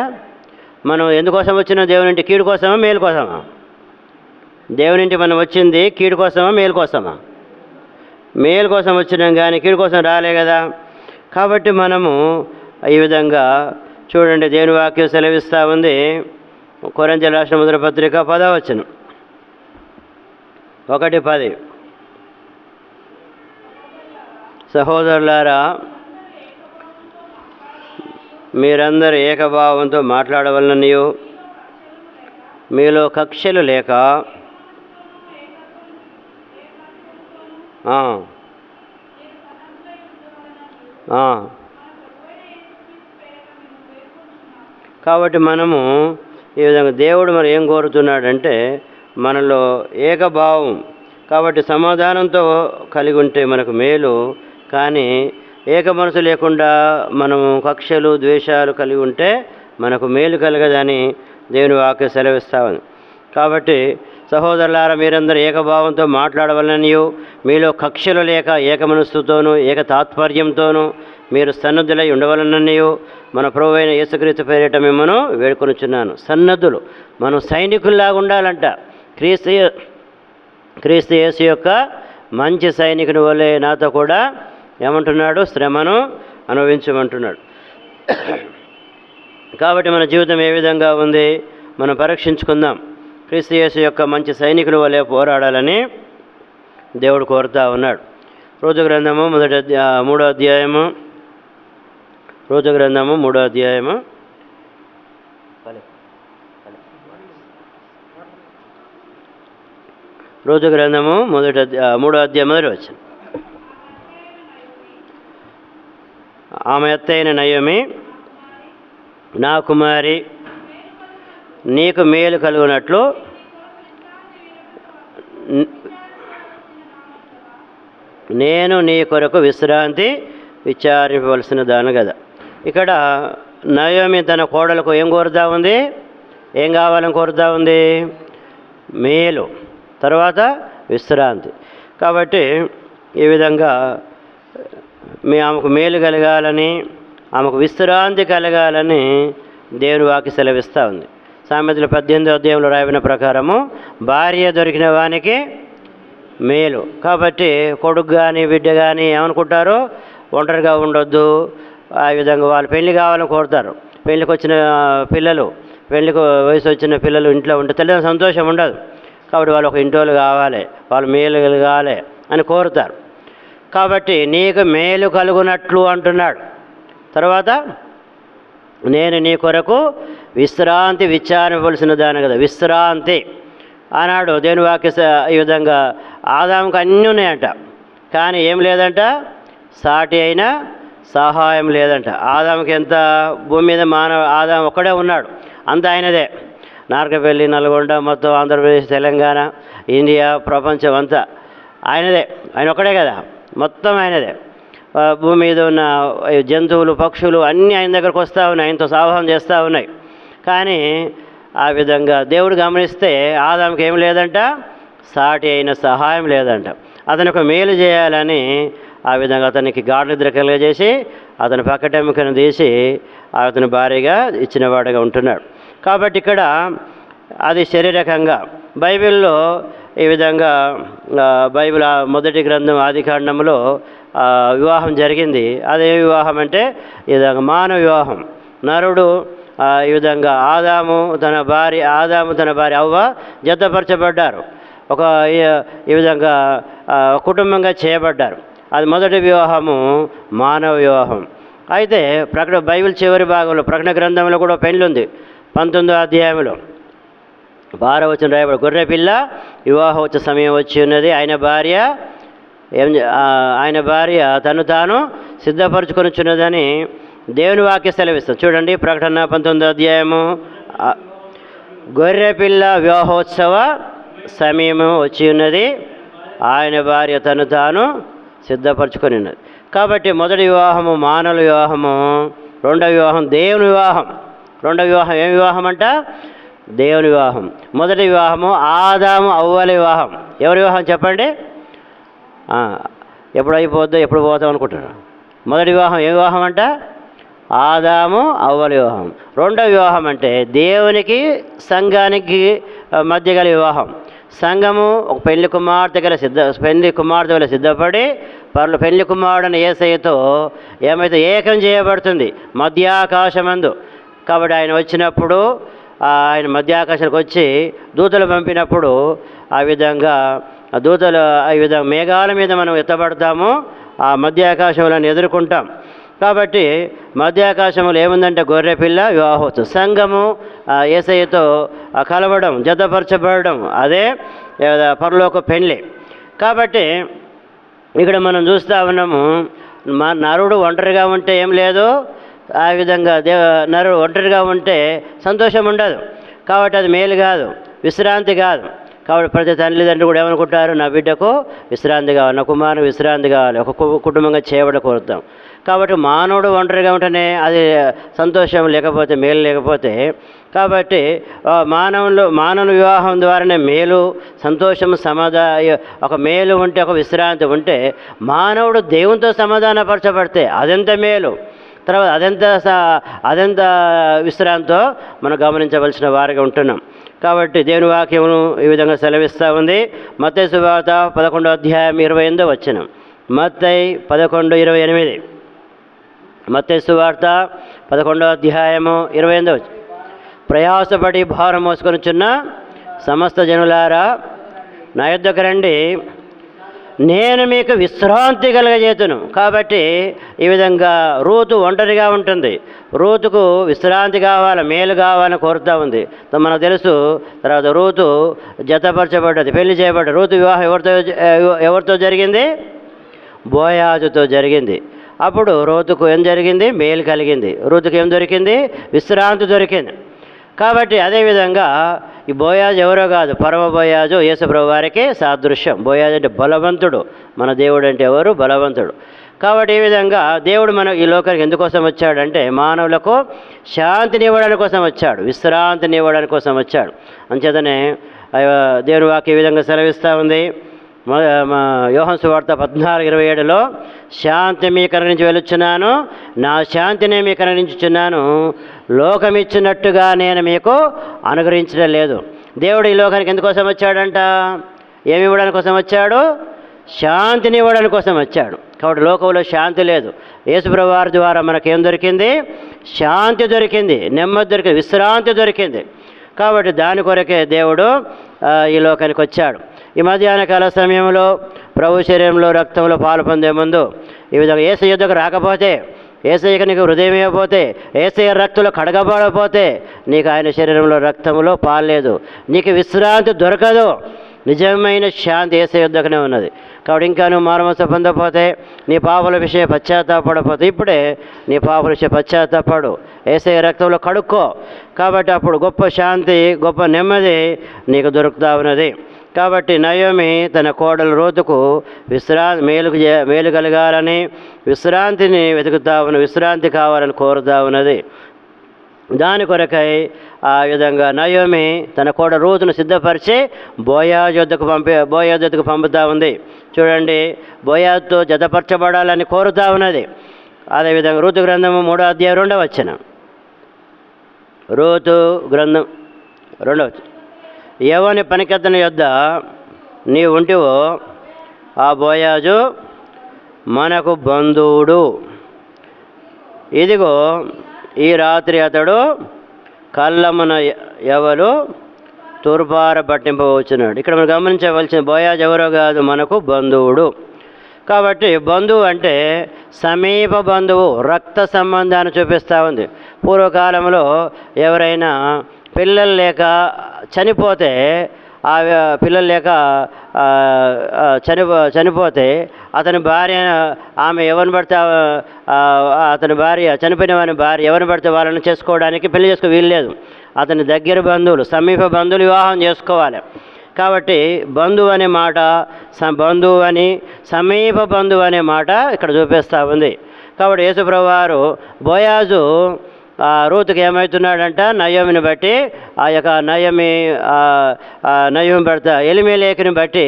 మనం ఎందుకోసం వచ్చిన దేవునింటి? కీడు కోసమా, మేలు కోసమా? దేవునింటి మనం వచ్చింది కీడు కోసమా, మేలు కోసమా? మేలు కోసం వచ్చినాం కానీ కీడు కోసం రాలే కదా. కాబట్టి మనము ఈ విధంగా చూడండి, దేవుని వాక్యం సెలవిస్తూ ఉంది. కొరింథీయులకు రాసిన మొదటి పత్రిక 10వ వచనం, 1:10. సహోదరులారా, మీరందరూ ఏకభావంతో మాట్లాడవలననియు మీలో కక్షలు లేక కాబట్టి మనము ఈ విధంగా దేవుడు మరి ఏం కోరుతున్నాడంటే మనలో ఏకభావం. కాబట్టి సమాధానంతో కలిగి ఉంటే మనకు మేలు. కానీ ఏక మనసు లేకుండా మనము కక్షలు ద్వేషాలు కలిగి ఉంటే మనకు మేలు కలగదని దేవుని వాక్యం సెలవిస్తా ఉంది. కాబట్టి సహోదరులారా, మీరందరూ ఏకభావంతో మాట్లాడవలననియు మీలో కక్షలు లేక ఏక మనస్సుతోనూ ఏక తాత్పర్యంతోనూ మీరు సన్నద్ధులై ఉండవలననియు మన ప్రభువైన యేసుక్రీస్తు పేరిట మిమ్మను వేడుకొనుచున్నాను. సన్నద్ధులు, మనం సైనికుల్లాగా ఉండాలంట. క్రీస్తు యేసు యొక్క మంచి సైనికుని వలె నాతో కూడా ఏమంటున్నాడు, శ్రమను అనుభవించమంటున్నాడు. కాబట్టి మన జీవితం ఏ విధంగా ఉంది మనం పరీక్షించుకుందాం. క్రీస్తు యేసు యొక్క మంచి సైనికుని వలె పోరాడాలని దేవుడు కోరుతా ఉన్నాడు. రోజు గ్రంథము 3వ అధ్యాయము, రోజు గ్రంథము 3వ అధ్యాయము, రోజు గ్రంథము 3వ అధ్యాయం 1వ వచనం. ఆమె ఎత్తైన నయోమి, నా కుమారి, నీకు మేలు కలుగునట్లు నేను నీ కొరకు విశ్రాంతి విచారించవలసిన దాను కదా. ఇక్కడ నయోమి తన కోడలకు ఏం కోరుతా ఉంది, ఏం కావాలని కోరుతా ఉంది? మేలు, తర్వాత విశ్రాంతి. కాబట్టి ఈ విధంగా ఆమెకు మేలు కలగాలని, ఆమెకు విశ్రాంతి కలగాలని దేవుని వాక్యం సెలవిస్తూ ఉంది. సామెతలు 18వ అధ్యాయంలో రాయబడిన ప్రకారము భార్య దొరికిన వానికి మేలు. కాబట్టి కొడుకు కానీ బిడ్డ కానీ ఏమనుకుంటారు, ఒంటరిగా ఉండొద్దు, ఆ విధంగా వాళ్ళు పెళ్లి కావాలని కోరుతారు. పెళ్ళికి వచ్చిన పిల్లలు, పెళ్ళికి వయసు వచ్చిన పిల్లలు ఇంట్లో ఉంటే తల్లిదండ్రులు సంతోషం ఉండదు. కాబట్టి వాళ్ళు ఒక ఇంటోళ్ళు కావాలి, వాళ్ళు మేలు కలగాలి అని కోరుతారు. కాబట్టి నీకు మేలు కలుగునట్లు అంటున్నాడు. తర్వాత నేను నీ కొరకు విశ్రాంతి విచారించవలసిన దాని కదా. విశ్రాంతి అన్నాడు దేవుని వాక్య. ఈ విధంగా ఆదాముకు అన్నీ ఉన్నాయంట, కానీ ఏం లేదంట, సాటి అయిన సహాయం లేదంట. ఆదాముకి ఎంత భూమి మీద ఆదాము ఒక్కడే ఉన్నాడు, అంత ఆయనదే. నార్కపల్లి, నల్గొండ, మొత్తం ఆంధ్రప్రదేశ్, తెలంగాణ, ఇండియా, ప్రపంచం అంతా ఆయనదే. ఆయన ఒక్కడే కదా, మొత్తం ఆయనదే. భూమి మీద ఉన్న జంతువులు, పక్షులు అన్నీ ఆయన దగ్గరకు వస్తూ ఉన్నాయి, ఆయనతో సహవాసం చేస్తూ ఉన్నాయి. కానీ ఆ విధంగా దేవుడు గమనిస్తే ఆదాముకి ఏం లేదంట, సాటి అయిన సహాయం లేదంట. అతను ఒక మేలు చేయాలని ఆ విధంగా అతనికి గాఢ నిద్ర కలుగజేసి అతని పక్కటెముకను తీసి అతని భార్యగా ఇచ్చినవాడుగా ఉంటున్నాడు. కాబట్టి ఇక్కడ అది శారీరకంగా. బైబిల్లో ఈ విధంగా బైబిల్ మొదటి గ్రంథం ఆదికాండంలో వివాహం జరిగింది. అదే వివాహం అంటే ఈ విధంగా మానవ వివాహం. నరుడు ఈ విధంగా ఆదాము తన భార్య అవ్వ జతపరచబడ్డారు, ఒక ఈ విధంగా కుటుంబంగా చేయబడ్డారు. అది మొదటి వివాహము, మానవ వివాహం. అయితే బైబిల్ చివరి భాగంలో ప్రకటన గ్రంథంలో కూడా పెళ్ళి ఉంది. 19వ అధ్యాయంలో 6వ వచనం రాయబడి, గొర్రె పిల్ల వివాహం వచ్చే సమయం వచ్చి ఉన్నది, ఆయన భార్య తను తాను సిద్ధపరచుకొనిచున్నదని దేవుని వాక్య సెలవిస్తాం. చూడండి, ప్రకటన 19వ అధ్యాయము, గొర్రె పిల్ల వివాహోత్సవ సమయము వచ్చి ఉన్నది, ఆయన భార్య తను తాను సిద్ధపరచుకొని ఉన్నది. కాబట్టి మొదటి వివాహము మానవ వివాహము, రెండవ వివాహం దేవుని వివాహం. రెండవ వివాహం ఏం వివాహం అంట? దేవుని వివాహం. మొదటి వివాహము ఆదాము అవ్వల వివాహం. ఎవరి వివాహం చెప్పండి? ఎప్పుడు అయిపోద్దో, ఎప్పుడు పోతాం అనుకుంటున్నారు. మొదటి వివాహం ఏ వివాహం అంట? ఆదాము అవ్వల వివాహం. రెండవ వివాహం అంటే దేవునికి సంఘానికి మధ్య గల వివాహం. సంఘము ఒక పెళ్లి కుమార్తె వల్ల సిద్ధపడి పెళ్లి కుమారుడని యేసయ్యతో ఏమైతే ఏకం చేయబడుతుంది మధ్యాకాశమందు. కాబట్టి ఆయన వచ్చినప్పుడు ఆయన మధ్యాకాశానికి వచ్చి దూతలు పంపినప్పుడు ఆ విధంగా మేఘాల మీద మనం ఎత్తబడతాము, ఆ మధ్యాకాశంలో ఎదుర్కొంటాం. కాబట్టి మధ్యాకాశంలో ఏముందంటే గొర్రెపిల్ల వివాహోత్సవం, సంఘము యేసయ్యతో కలవడం, జతపరచబడడం, అదే పరలోక పెళ్ళి. కాబట్టి ఇక్కడ మనం చూస్తూ ఉన్నాము, నరుడు ఒంటరిగా ఉంటే ఏం లేదు, ఆ విధంగా నరుడు ఒంటరిగా ఉంటే సంతోషం ఉండదు. కాబట్టి అది మేలు కాదు, విశ్రాంతి కాదు. కాబట్టి ప్రతి తల్లిదండ్రులు కూడా ఏమనుకుంటారు, నా బిడ్డకు విశ్రాంతి కావాలి, నా కుమారునికి విశ్రాంతి కావాలి, ఒక కుటుంబంగా చేయబడి కోరుతాం. కాబట్టి మానవుడు ఒంటరిగా ఉంటేనే అది సంతోషం లేకపోతే, మేలు లేకపోతే, కాబట్టి మానవుని వివాహం ద్వారానే మేలు, సంతోషం, ఒక మేలు ఉంటే, ఒక విశ్రాంతి ఉంటే, మానవుడు దేవునితో సమాధానపరచబడితే అదెంత మేలు, తర్వాత అదెంత విశ్రాంతితో మనం గమనించవలసిన వారిగా ఉంటున్నాం. కాబట్టి దేవుని వాక్యమును ఈ విధంగా సెలవిస్తూ ఉంది. మత్తయి సువార్త 11వ అధ్యాయం 28వ వచనం. మత్తయి 11:28. మత్తయి సువార్త 11వ అధ్యాయము 28వ వచనం. ప్రయాసపడి భారం మోసుకొనుచున్న సమస్త జనులారా నా యొద్దకు రండి, నేను మీకు విశ్రాంతి కలగజేతును. కాబట్టి ఈ విధంగా రూతు ఒంటరిగా ఉంటుంది, రూతుకు విశ్రాంతి కావాలి, మేలు కావాలని కోరుతూ ఉంది. మనకు తెలుసు, తర్వాత రూతు జతపరచబడ్డది, పెళ్లి చేయబడ్డది. రూతు వివాహం ఎవరితో జరిగింది? బోయాజుతో జరిగింది. అప్పుడు రూతుకు ఏం జరిగింది? మేలు కలిగింది. రూతుకు ఏం దొరికింది? విశ్రాంతి దొరికింది. కాబట్టి అదేవిధంగా ఈ బోయాజు ఎవరో కాదు, పరమ బోయాజు యేసుప్రభు వారికి సాదృశ్యం. బోయాజు అంటే బలవంతుడు, మన దేవుడు అంటే ఎవరు? బలవంతుడు. కాబట్టి ఈ విధంగా దేవుడు మన ఈ లోకానికి ఎందుకోసం వచ్చాడంటే మానవులకు శాంతిని ఇవ్వడానికి కోసం వచ్చాడు, విశ్రాంతిని ఇవ్వడానికి కోసం వచ్చాడు. అంచేతనే దేవుని వాక్యం ఈ విధంగా సెలవిస్తూ ఉంది. యోహాను సువార్త 14:27లో శాంతి మీకు అనుగ్రహించి వెలుచున్నాను, నా శాంతిని మీకు అనుగ్రహించుచున్నాను, లోకమిచ్చినట్టుగా నేను మీకు అనుగ్రహించడం లేదు. దేవుడు ఈ లోకానికి ఎందుకోసం వచ్చాడంట? ఏమి ఇవ్వడానికి కోసం వచ్చాడు? శాంతిని ఇవ్వడానికి కోసం వచ్చాడు. కాబట్టి లోకంలో శాంతి లేదు. యేసుప్రభు వారి ద్వారా మనకేం దొరికింది? శాంతి దొరికింది, నెమ్మది దొరికింది, విశ్రాంతి దొరికింది. కాబట్టి దాని కొరకే దేవుడు ఈ లోకానికి వచ్చాడు. ఈ మధ్యాహ్న కాల సమయంలో ప్రభు శరీరంలో రక్తంలో పాలు పొందే ముందు ఈ విధంగా యేసయ్య యుద్ధకు రాకపోతే, యేసయ్యకు నీకు హృదయం ఇవ్వకపోతే, యేసయ్య రక్తంలో కడగబడకపోతే నీకు ఆయన శరీరంలో రక్తంలో పాలు లేదు, నీకు విశ్రాంతి దొరకదు. నిజమైన శాంతి యేసయ్య యుద్ధకునే ఉన్నది. కాబట్టి ఇంకా నువ్వు మారుమనసు పొందకపోతే, నీ పాపల విషయం పశ్చాత్తాపడకపోతే, ఇప్పుడే నీ పాపల విషయం పశ్చాత్తాపడు, యేసయ్య రక్తంలో కడుక్కో. కాబట్టి అప్పుడు గొప్ప శాంతి, గొప్ప నెమ్మది నీకు దొరుకుతా ఉన్నది. కాబట్టి నయోమి తన కోడలు రూతుకు మేలు కలగాలని, విశ్రాంతిని వెతుకుతా విశ్రాంతి కావాలని కోరుతా ఉన్నది. దాని కొరకై ఆ విధంగా నయోమి తన కోడలు రూతును సిద్ధపరిచి బోయాజు వద్దకు పంపుతా ఉంది. చూడండి, బోయాజుతో జతపరచబడాలని కోరుతా ఉన్నది. అదేవిధంగా రూతు గ్రంథము 3వ అధ్యాయం 2వ వచనం. రూతు గ్రంథం 2వ వచనం. ఎవని పనికెత్తని యొద్ద నీ ఉంటివో ఆ బోయాజు మనకు బంధువుడు. ఇదిగో ఈ రాత్రి అతడు కళ్ళమున ఎవరు తూర్పార పట్టింపవచ్చున్నాడు. ఇక్కడ మనం గమనించవలసిన బోయాజు ఎవరో కాదు, మనకు బంధువుడు. కాబట్టి బంధువు అంటే సమీప బంధువు, రక్త సంబంధాన్ని చూపిస్తూ ఉంది. పూర్వకాలంలో ఎవరైనా పిల్లలు లేక చనిపోతే, ఆ పిల్లలు లేక చనిపోతే అతని భార్య, ఆమె ఎవరిని పడితే అతని భార్య, చనిపోయిన వారి భార్య ఎవరిని పడితే వాళ్ళని చేసుకోవడానికి పెళ్లి చేసుకో వీల్లేదు. అతని దగ్గర బంధువులు, సమీప బంధువులు వివాహం చేసుకోవాలి. కాబట్టి బంధువు అనే మాట, బంధువు అని, సమీప బంధువు అనే మాట ఇక్కడ చూపిస్తూ ఉంది. కాబట్టి యేసుప్రభు వారు బోయాజు రూతుకి ఏమవుతున్నాడంట? నయోమిని బట్టి, ఆ యొక్క నయోమి భర్త ఎలిమెలెకుని బట్టి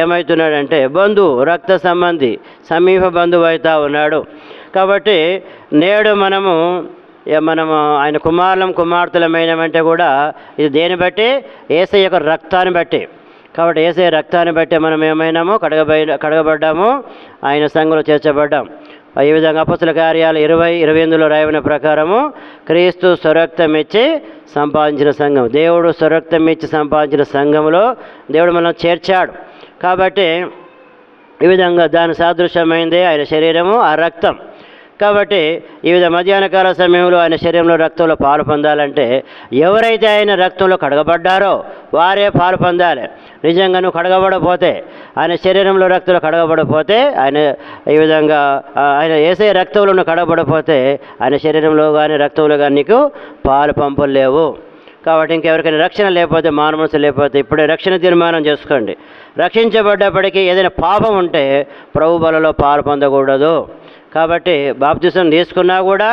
ఏమవుతున్నాడంటే బంధువు, రక్త సంబంధి, సమీప బంధువు అవుతా ఉన్నాడు. కాబట్టి నేడు మనము ఆయన కుమారులం కుమార్తెలమైనమంటే కూడా ఇది దేని బట్టి? యేసయ్య యొక్క రక్తాన్ని బట్టి. కాబట్టి యేసయ్య రక్తాన్ని బట్టి మనం ఏమైనాము కడగబడ్డాము, ఆయన సంఘంలో చేర్చబడ్డాం. ఈ విధంగా అపొస్తలుల కార్యాలు 20:28 రాయబడిన ప్రకారము క్రీస్తు స్వరక్తం ఇచ్చి సంపాదించిన సంఘం, దేవుడు స్వరక్తం ఇచ్చి సంపాదించిన సంఘంలో దేవుడు మనల్ని చేర్చాడు. కాబట్టి ఈ విధంగా దాని సాదృశ్యమైందే ఆయన శరీరము, ఆ రక్తం. కాబట్టి ఈ విధంగా మధ్యాహ్న కాల సమయంలో ఆయన శరీరంలో రక్తంలో పాలు పొందాలంటే ఎవరైతే ఆయన రక్తంలో కడగబడ్డారో వారే పాలు పొందాలి. నిజంగా నువ్వు కడగబడపోతే, ఆయన శరీరంలో రక్తంలో కడగబడపోతే, ఆయన ఈ విధంగా ఆయన యేసయ్య రక్తంలో నువ్వు కడగబడపోతే ఆయన శరీరంలో కానీ రక్తంలో కానీ నీకు పాలు పంపులు లేవు. కాబట్టి ఇంకెవరికైనా రక్షణ లేకపోతే, మానవనసు లేకపోతే ఇప్పుడే రక్షణ తీర్మానం చేసుకోండి. రక్షించబడ్డప్పటికీ ఏదైనా పాపం ఉంటే ప్రభు బలలో పాలు పొందకూడదు. కాబట్టి బాప్తిసం తీసుకున్నా కూడా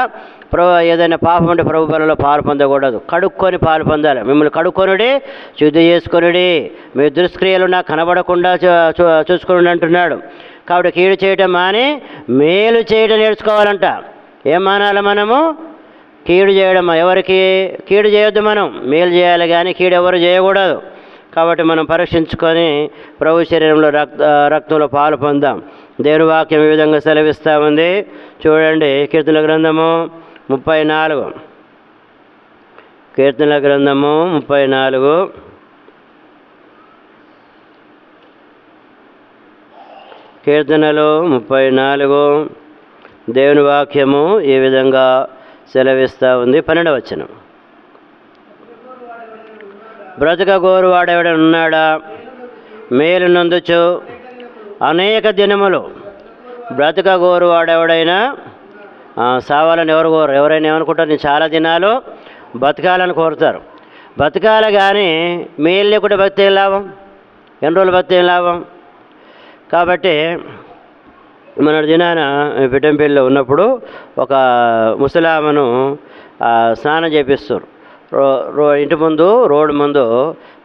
ఏదైనా పాపం ఉంటే ప్రభు బలలో పాలు పొందకూడదు. కడుక్కొని పాలు పొందాలి. మిమ్మల్ని కడుక్కొనుడి, శుద్ధి చేసుకొనుడి, మీ దుష్క్రియలు నాకు కనబడకుండా చూసుకుని అంటున్నాడు. కాబట్టి కీడు చేయటం మాని మేలు చేయడం నేర్చుకోవాలంట. ఏం మానాలి మనము? కీడు చేయడం. ఎవరికి కీడు చేయొద్దు, మనం మేలు చేయాలి, కానీ కీడు ఎవరు చేయకూడదు. కాబట్టి మనం పరీక్షించుకొని ప్రభు శరీరంలో రక్తంలో పాలు పొందాం. దేవుని వాక్యం ఈ విధంగా సెలవిస్తూ ఉంది. చూడండి, కీర్తనల గ్రంథము 34, కీర్తనల గ్రంథము 34, కీర్తనలు 34 దేవుని వాక్యము ఈ విధంగా సెలవిస్తూ ఉంది. 12వ వచనం, బ్రతకగోరు వాడెవడైనా ఉన్నాడా? మేలు నందుచు అనేక దినములు. బ్రతకగోరు వాడెవడైనా సావాలని ఎవరు కోరు? ఎవరైనా ఏమనుకుంటారు? నేను చాలా దినాలు బతకాలని కోరుతారు. బతకాలి, కానీ మేలు లేకుండా బతికే లాభం? ఎన్ని రోజులు బతికే లాభం? కాబట్టి మన దినాన పిట్టంపల్లిలో ఉన్నప్పుడు ఒక ముసలామను స్నానం చేపిస్తారు. ఇంటి ముందు, రోడ్డు ముందు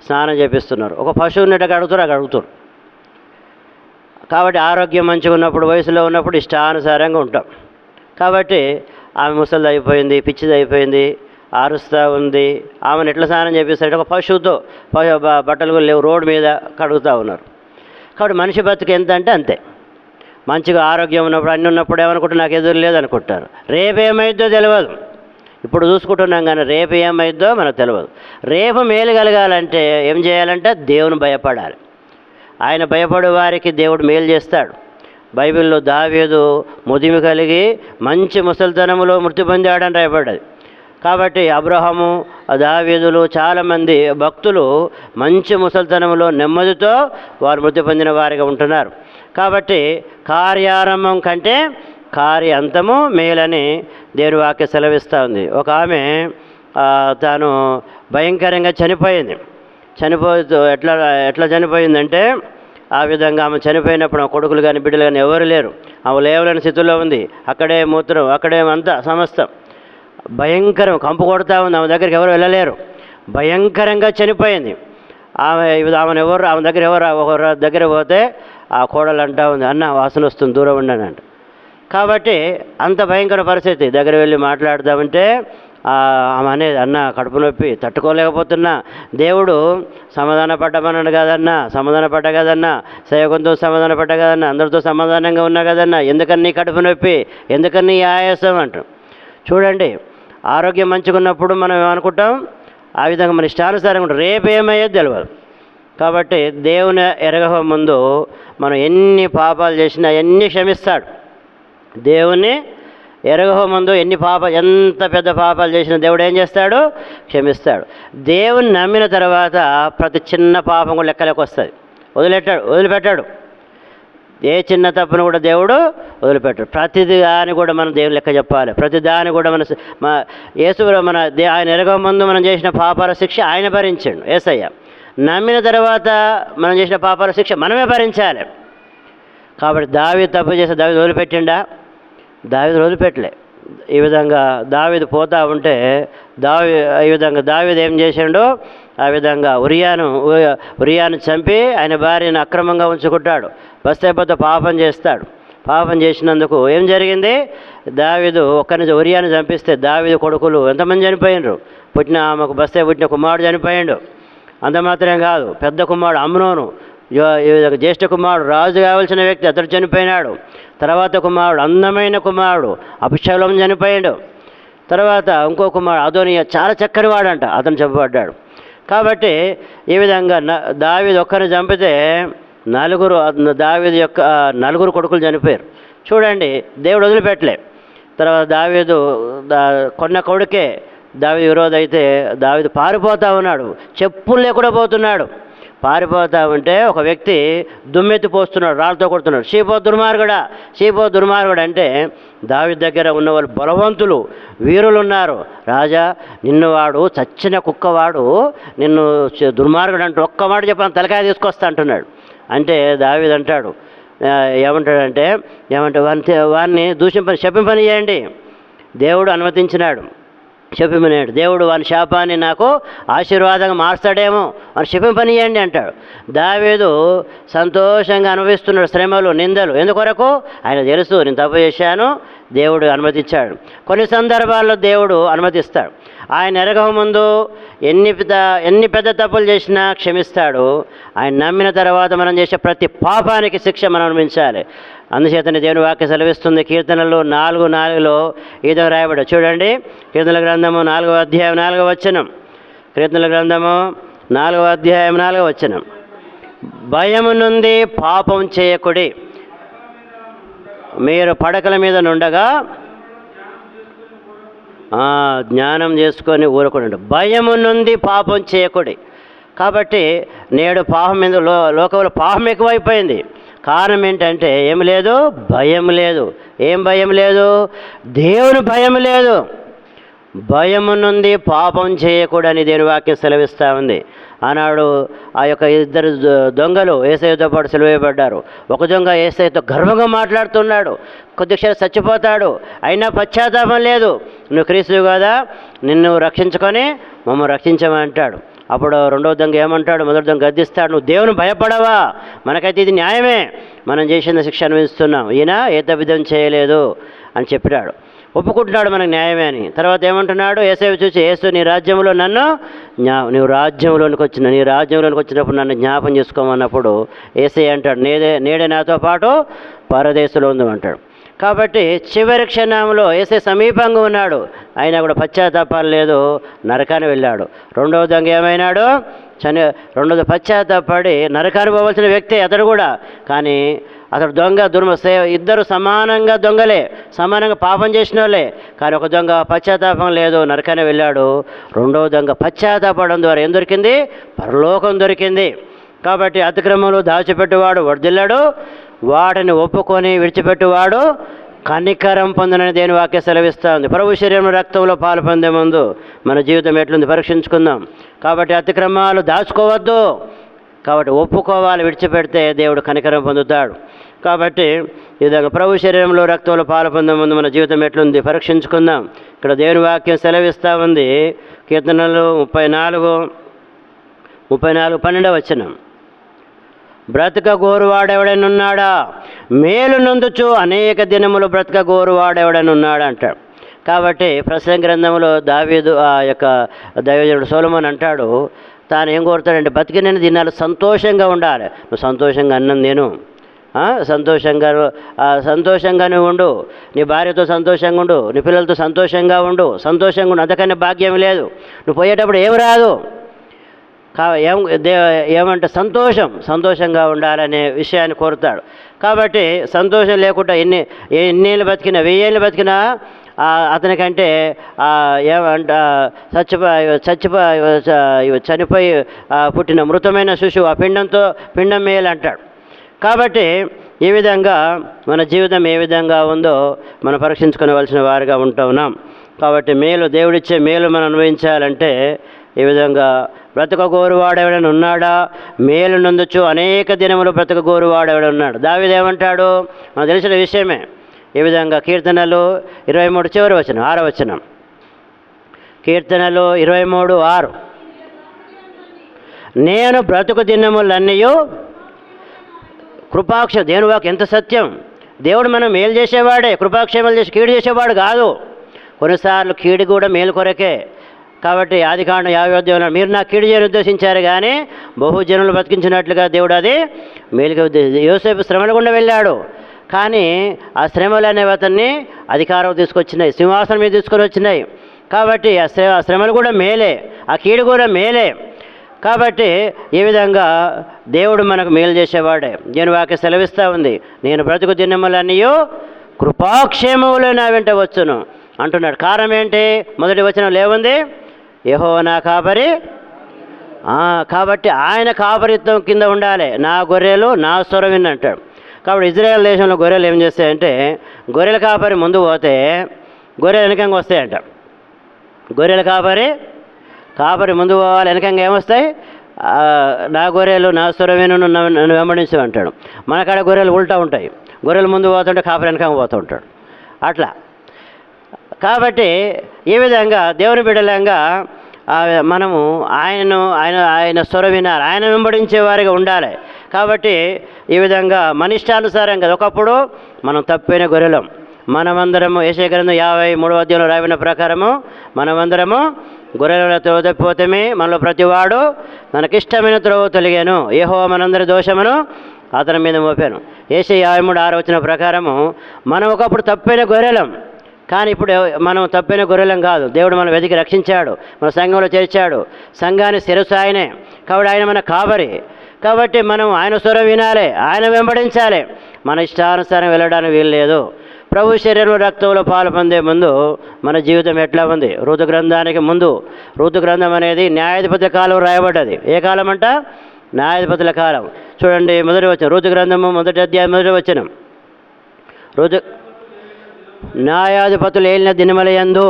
స్నానం చేపిస్తున్నారు. ఒక పశువు ఉన్నట్టుగా అడుగుతారు. కాబట్టి ఆరోగ్యం మంచిగా ఉన్నప్పుడు, వయసులో ఉన్నప్పుడు ఇష్టానుసారంగా ఉంటాం. కాబట్టి ఆమె ముసలిది అయిపోయింది, పిచ్చిది అయిపోయింది, ఆరుస్తూ ఉంది. ఆమెను ఎట్లా స్నానం చేపిస్తారంటే ఒక పశువుతో, బట్టలు కూడా లేవు, రోడ్డు మీద కడుగుతూ ఉన్నారు. కాబట్టి మనిషి బతుకు ఎంత అంటే అంతే. మంచిగా ఆరోగ్యం ఉన్నప్పుడు, అన్నీ ఉన్నప్పుడు ఏమనుకుంటారు? నాకు ఎదురు లేదు అనుకుంటారు. రేపేమైద్దో తెలియదు. ఇప్పుడు చూసుకుంటున్నాం, కానీ రేపు ఏమైద్దో మనకు తెలియదు. రేపు మేలు కలగాలంటే ఏం చేయాలంటే దేవుని భయపడాలి. ఆయన భయపడే వారికి దేవుడు మేలు చేస్తాడు. బైబిల్లో దావీదు ముదిమి కలిగి మంచి ముసలితనములో మృతి పొందాడని రాయబడ్డది. కాబట్టి అబ్రహాము, దావీదులు, చాలామంది భక్తులు మంచి ముసలితనంలో నెమ్మదితో వారు మృతి పొందిన వారిగా ఉంటున్నారు. కాబట్టి కార్యారంభం కంటే కార్యాంతము మేలని దేవుని వాక్య సెలవిస్తూ ఉంది. ఒక ఆమె తాను భయంకరంగా చనిపోయింది. చనిపోతూ ఎట్లా చనిపోయిందంటే, ఆ విధంగా ఆమె చనిపోయినప్పుడు ఆ కొడుకులు కానీ బిడ్డలు కానీ ఎవరు లేరు. ఆమె లేవలేని స్థితిలో ఉంది. అక్కడే మూత్రం, అక్కడే అంతా సమస్తం భయంకరం కంపు కొడతా ఉంది. ఆమె దగ్గరికి ఎవరు వెళ్ళలేరు. భయంకరంగా చనిపోయింది ఆమెను. ఆమె దగ్గర పోతే ఆ కోడలు అంటా ఉంది, అన్న వాసన వస్తుంది, దూరం ఉండనంట. కాబట్టి అంత భయంకర పరిస్థితి. దగ్గర వెళ్ళి మాట్లాడదామంటే ఆమె అనేది, అన్న కడుపు నొప్పి తట్టుకోలేకపోతున్నా, దేవుడు సమాధాన పడ్డమన్నాడు కదన్నా, సేవకులతో సమాధాన పడ్డా కదన్నా, అందరితో సమాధానంగా ఉన్నా కదన్నా, ఎందుకని కడుపు నొప్పి, ఎందుకని ఆయాసం అంటాం. చూడండి, ఆరోగ్యం మంచిగా ఉన్నప్పుడు మనం ఏమనుకుంటాం? ఆ విధంగా మన ఇష్టానుసారంగా ఉంటాం. రేపు ఏమయ్యేది తెలియదు. కాబట్టి దేవుని ఎరగక ముందు మనం ఎన్ని పాపాలు చేసినా ఎన్ని క్షమిస్తాడు. దేవుని ఎరగక ముందు ఎంత పెద్ద పాపాలు చేసినా దేవుడు ఏం చేస్తాడు? క్షమిస్తాడు. దేవుని నమ్మిన తర్వాత ప్రతి చిన్న పాపం కూడా లెక్కలోకి వస్తుంది. వదిలిపెట్టాడు. ఏ చిన్న తప్పును కూడా దేవుడు వదిలిపెట్టాడు. ప్రతిది దాన్ని కూడా మనం దేవుని లెక్క చెప్పాలి. ప్రతి దాన్ని కూడా యేసు ఆయన ఎరగక ముందు మనం చేసిన పాపాల శిక్ష ఆయన భరించాడు, యేసయ్య. నమ్మిన తర్వాత మనం చేసిన పాపాల శిక్ష మనమే భరించాలి. కాబట్టి దావీదు తప్పు చేస్తే దావీదు వదిలిపెట్టిండా? దావీదు వదిలిపెట్టలే. ఈ విధంగా దావీదు పోతా ఉంటే ఈ విధంగా దావీదు ఏం చేశాడో ఆ విధంగా ఉరియాను చంపి ఆయన భార్యను అక్రమంగా ఉంచుకుంటాడు. బస్తేబతో పాపం చేస్తాడు. పాపం చేసినందుకు ఏం జరిగింది? దావీదు ఒక్కరిని ఉరియాను చంపిస్తే దావీదు కొడుకులు ఎంతమంది చనిపోయినరు? ఆమెకు బస్తే పుట్టిన కుమారుడు చనిపోయాడు. అంత మాత్రమే కాదు, పెద్ద కుమారుడు అమ్నోను, జ్యేష్ఠ కుమారుడు, రాజు కావాల్సిన వ్యక్తి, అతడు చనిపోయినాడు. తర్వాత కుమారుడు, అందమైన కుమారుడు అబ్షాలోము చనిపోయాడు. తర్వాత ఇంకో కుమారుడు అదోనియా, చాలా చక్కని వాడంట, అతను చంపబడ్డాడు. కాబట్టి ఈ విధంగా దావీదు ఒక్కరిని చంపితే దావీదు యొక్క నలుగురు కొడుకులు చనిపోయారు. చూడండి, దేవుడు వదిలిపెట్టలే. తర్వాత దావీదు కొన్న కొడుకే దావీదు విరోధి అయితే దావీదు పారిపోతూ ఉన్నాడు, చెప్పులు లేకుండా పోతున్నాడు. పారిపోతా ఉంటే ఒక వ్యక్తి దుమ్మెత్తి పోస్తున్నాడు, రాళ్ళతో కొడుతున్నాడు. షీపో దుర్మార్గుడు అంటే దావీదు దగ్గర ఉన్న వాళ్ళు బలవంతులు, వీరులు ఉన్నారు. రాజా, నిన్ను వాడు చచ్చిన కుక్కవాడు నిన్ను దుర్మార్గుడు అంటూ ఒక్క మాట చెప్పాను, తలకాయ తీసుకొస్తా అంటున్నాడు. అంటే దావీదు అంటాడు, ఏమంటాడంటే వారిని శపింపని చేయండి, దేవుడు అనుమతించినాడు, శపింపనేడు. దేవుడు వాని శాపాన్ని నాకు ఆశీర్వాదంగా మార్స్తాడేమో, వాని శపింపనియండి అంటాడు. దావీదు సంతోషంగా అనుభవిస్తున్నాడు శ్రమలు, నిందలు. ఎందుకొరకు? ఆయన తెలుసు, నేను తప్పు చేశాను, దేవుడు అనుమతించాడు. కొన్ని సందర్భాల్లో దేవుడు అనుమతిస్తాడు. ఆయన ఎరగక ముందు ఎన్ని పెద్ద తప్పులు చేసినా క్షమిస్తాడు. ఆయన నమ్మిన తర్వాత మనం చేసే ప్రతి పాపానికి శిక్ష మనం అనుభవించాలి. అందుచేతనే దేవుని వాక్యం సెలవిస్తుంది. కీర్తనలు 4:4 ఏదో రాయబడి చూడండి. కీర్తనల గ్రంథము 4వ అధ్యాయం 4వ వచనం. కీర్తనల గ్రంథము 4వ అధ్యాయం 4వ వచనం. భయము నుండి పాపం చేయకుడి, మీరు పడకల మీద నుండగా జ్ఞానం చేసుకొని ఊరకుడండి. భయము నుండి పాపం చేయకుడి. కాబట్టి నేడు పాపం మీద లోకంలో పాపం ఎక్కువైపోయింది. కారణం ఏంటంటే ఏం లేదు, భయం లేదు. ఏం భయం లేదు? దేవుని భయం లేదు. భయము నుండి పాపం చేయకూడని దేవుని వాక్యం సెలవిస్తూ ఉంది. ఆనాడు ఆ యొక్క ఇద్దరు దొంగలు యేసయ్యతో పాటు సిలువేయబడ్డారు. ఒక దొంగ యేసయ్యతో గర్వంగా మాట్లాడుతున్నాడు, కొద్దిసేపు చచ్చిపోతాడు, అయినా పశ్చాత్తాపం లేదు. నువ్వు క్రీస్తు కదా, నిన్ను రక్షించుకొని మమ్మల్ని రక్షించమంటాడు. అప్పుడు రెండవ దొంగ ఏమంటాడు? మొదటి దొంగ గద్దిస్తాడు, నువ్వు దేవుని భయపడవా? మనకైతే ఇది న్యాయమే, మనం చేసిన శిక్ష అనుభవిస్తున్నాం, ఈయన ఏ తప్పిదం చేయలేదు అని చెప్పాడు. ఒప్పుకుంటున్నాడు మనకు న్యాయమే అని. తర్వాత ఏమంటున్నాడు? యేసయ్య చూసి, యేసు నీ రాజ్యంలో నీవు రాజ్యంలోనికి వచ్చినప్పుడు నన్ను జ్ఞాపం చేసుకోమన్నప్పుడు యేసయ్య అంటాడు, నేడే నాతో పాటు పరదేశంలో ఉంది అంటాడు. కాబట్టి చివరి క్షణంలో యేసయ్య సమీపంగా ఉన్నాడు, అయినా కూడా పశ్చాత్తాపాలు లేదు, నరకాన్ని వెళ్ళాడు. రెండవ దొంగ ఏమైనాడు? రెండోది పశ్చాత్తాపడి నరకాన్ని పోవలసిన వ్యక్తే అతడు కూడా. కానీ అతడు దొంగ ఇద్దరు సమానంగా దొంగలే, సమానంగా పాపం చేసిన వాళ్ళే. కానీ ఒక దొంగ పశ్చాత్తాపం లేదు, నరకాన్ని వెళ్ళాడు. రెండవ దొంగ పశ్చాత్తాపడం ద్వారా ఏం దొరికింది? పరలోకం దొరికింది. కాబట్టి అతిక్రమంలో దాచిపెట్టువాడు వర్ధిల్లాడు, వాటిని ఒప్పుకొని విడిచిపెట్టువాడు కనికరం పొందనని దేని వాక్య సెలవిస్తూ ఉంది. ప్రభు శరీరం రక్తంలో పాలు పొందే ముందు మన జీవితం ఎట్లుంది పరీక్షించుకుందాం. కాబట్టి అతిక్రమాలు దాచుకోవద్దు, కాబట్టి ఒప్పుకోవాలి, విడిచిపెడితే దేవుడు కనికరం పొందుతాడు. కాబట్టి ఈ విధంగా ప్రభు శరీరంలో రక్తంలో పాలు పొందే ముందు మన జీవితం ఎట్లుంది పరీక్షించుకుందాం. ఇక్కడ దేవుని వాక్యం సెలవిస్తూ ఉంది. కీర్తనలు 34:12 వచనం. బ్రతక గోరువాడెవడనున్నాడా? మేలు నొందుచు అనేక దినములు బ్రతక గోరువాడెవడనున్నాడా అంటాడు. కాబట్టి ప్రసంగి గ్రంథంలో దావీదు ఆ యొక్క దైవజనుడు సొలొమోను అంటాడు, తాను ఏం కోరుతాడంటే బతికిన దినాలు సంతోషంగా ఉండాలి. నువ్వు సంతోషంగా అన్నం తిను, సంతోషంగానే ఉండు, నీ భార్యతో సంతోషంగా ఉండు, నీ పిల్లలతో సంతోషంగా ఉండు, అంతకన్నా భాగ్యం లేదు. నువ్వు పోయేటప్పుడు ఏం రాదు, ఏమంటే సంతోషంగా ఉండాలనే విషయాన్ని కోరుతాడు. కాబట్టి సంతోషం లేకుండా ఎన్నేళ్ళు బతికినా 1000 ఏళ్ళు బతికినా అతనికంటే ఏమంట చనిపోయి పుట్టిన మృతమైన శిశువు ఆ పిండం మేలు అంటాడు. కాబట్టి ఈ విధంగా మన జీవితం ఏ విధంగా ఉందో మనం పరీక్షించుకోవలసిన వారిగా ఉంటున్నాం. కాబట్టి దేవుడిచ్చే మేలు మనం అనుభవించాలంటే ఈ విధంగా బ్రతక గోరువాడెవడని ఉన్నాడా? మేలు నొందుచు అనేక దినములు బ్రతక గోరువాడెవడని ఉన్నాడు. దావీదు ఏమంటాడు? మనకు తెలిసిన విషయమే. ఈ విధంగా కీర్తనలు 23 చివరి వచనం 6వ వచనం. కీర్తనలు 23:6. నేను బ్రతుకు దినములన్నయూ దేవుని వాక్యం ఎంత సత్యం. దేవుడు మనం మేలు చేసేవాడే, కృపాక్షేమాలు చేసి కీడు చేసేవాడు కాదు. కొన్నిసార్లు కీడు కూడా మేలు కొరకే. కాబట్టి ఆదికాండం 50 మీరు నా కీడు చేయని ఉద్దేశించారు కానీ బహుజనులు బతికించినట్లుగా దేవుడు అది మేలుగా ఉద్దేశించి. యోసేపు శ్రమల గుండా వెళ్ళాడు, కానీ ఆ శ్రమలు అనేవి అతన్ని అధికారం తీసుకొచ్చినాయి, సింహాసనం మీద తీసుకొని వచ్చినాయి. కాబట్టి ఆ శ్రమలు కూడా మేలే, ఆ కీడు కూడా మేలే. కాబట్టి ఈ విధంగా దేవుడు మనకు మేలు చేసేవాడే. నేను వాక్య సెలవిస్తూ ఉంది, నేను బ్రతుకు దినములన్నీ కృపాక్షేమములు నా వెంట వచ్చును అంటున్నాడు. కారణం ఏంటి? మొదటి వచనంలో ఏముంది? యెహోవా నా కాపరి. కాబట్టి ఆయన కాపరిత్వం కింద ఉండాలి. నా గొర్రెలు నా స్వరం విని అంటాడు. కాబట్టి ఇజ్రాయెల్ దేశంలో గొర్రెలు ఏం చేస్తాయంటే, గొర్రెల కాపరి ముందు పోతే గొర్రెలు వెనకంగా వస్తాయంట. గొర్రెల కాపరి ముందు పోవాలి, వెనకంగా ఏమొస్తాయి? నా గొర్రెలు నా స్వరం విను నన్ను వెంబడించు అంటాడు. మనకాడ గొర్రెలు ఉల్టా ఉంటాయి, గొర్రెలు ముందు పోతుంటే కాపరి వెనకంగా పోతూ ఉంటాడు అట్లా. కాబట్టి ఈ విధంగా దేవుని బిడ్డలంగా మనము ఆయన స్వర వినాలి, ఆయన వెంబడించే వారిగా ఉండాలి. కాబట్టి ఈ విధంగా మన ఇష్టానుసారం కదా. ఒకప్పుడు మనం తప్పైన గొర్రెలం, మనమందరము యెషయా గ్రంథం 53వ రావిన ప్రకారము మనమందరము గొర్రెల త్రోవ తప్పిపోతమే, మనలో ప్రతివాడు తనకిష్టమైన త్రోవ తొలిగాను, యెహోవా మనందరి దోషమును అతని మీద మోపాను. యెషయా 53:6 ప్రకారము మనం ఒకప్పుడు తప్పైన గొర్రెలం, కానీ ఇప్పుడు మనం తప్పైన గొర్రెలం కాదు. దేవుడు మనం వెతికి రక్షించాడు, మన సంఘంలో చేర్చాడు. సంఘాన్ని శిరస్సు ఆయనే, కాబట్టి ఆయన మన కాపరి. కాబట్టి మనం ఆయన స్వరం వినాలి, ఆయన వెంబడించాలి. మన ఇష్టానుసారం వెళ్ళడానికి వీలు లేదు. ప్రభు శరీరంలో రక్తంలో పాలు పొందే ముందు మన జీవితం ఎట్లా ఉంది? ఋతు గ్రంథానికి ముందు. ఋతు గ్రంథం అనేది న్యాయాధిపతుల కాలం రాయబడ్డది. ఏ కాలం అంట? న్యాయాధిపతుల కాలం. చూడండి, మొదటి వచనం, ఋతు గ్రంథము 1వ అధ్యాయం 1వ వచనం. న్యాయాధిపతులు ఏలిన దినములయందు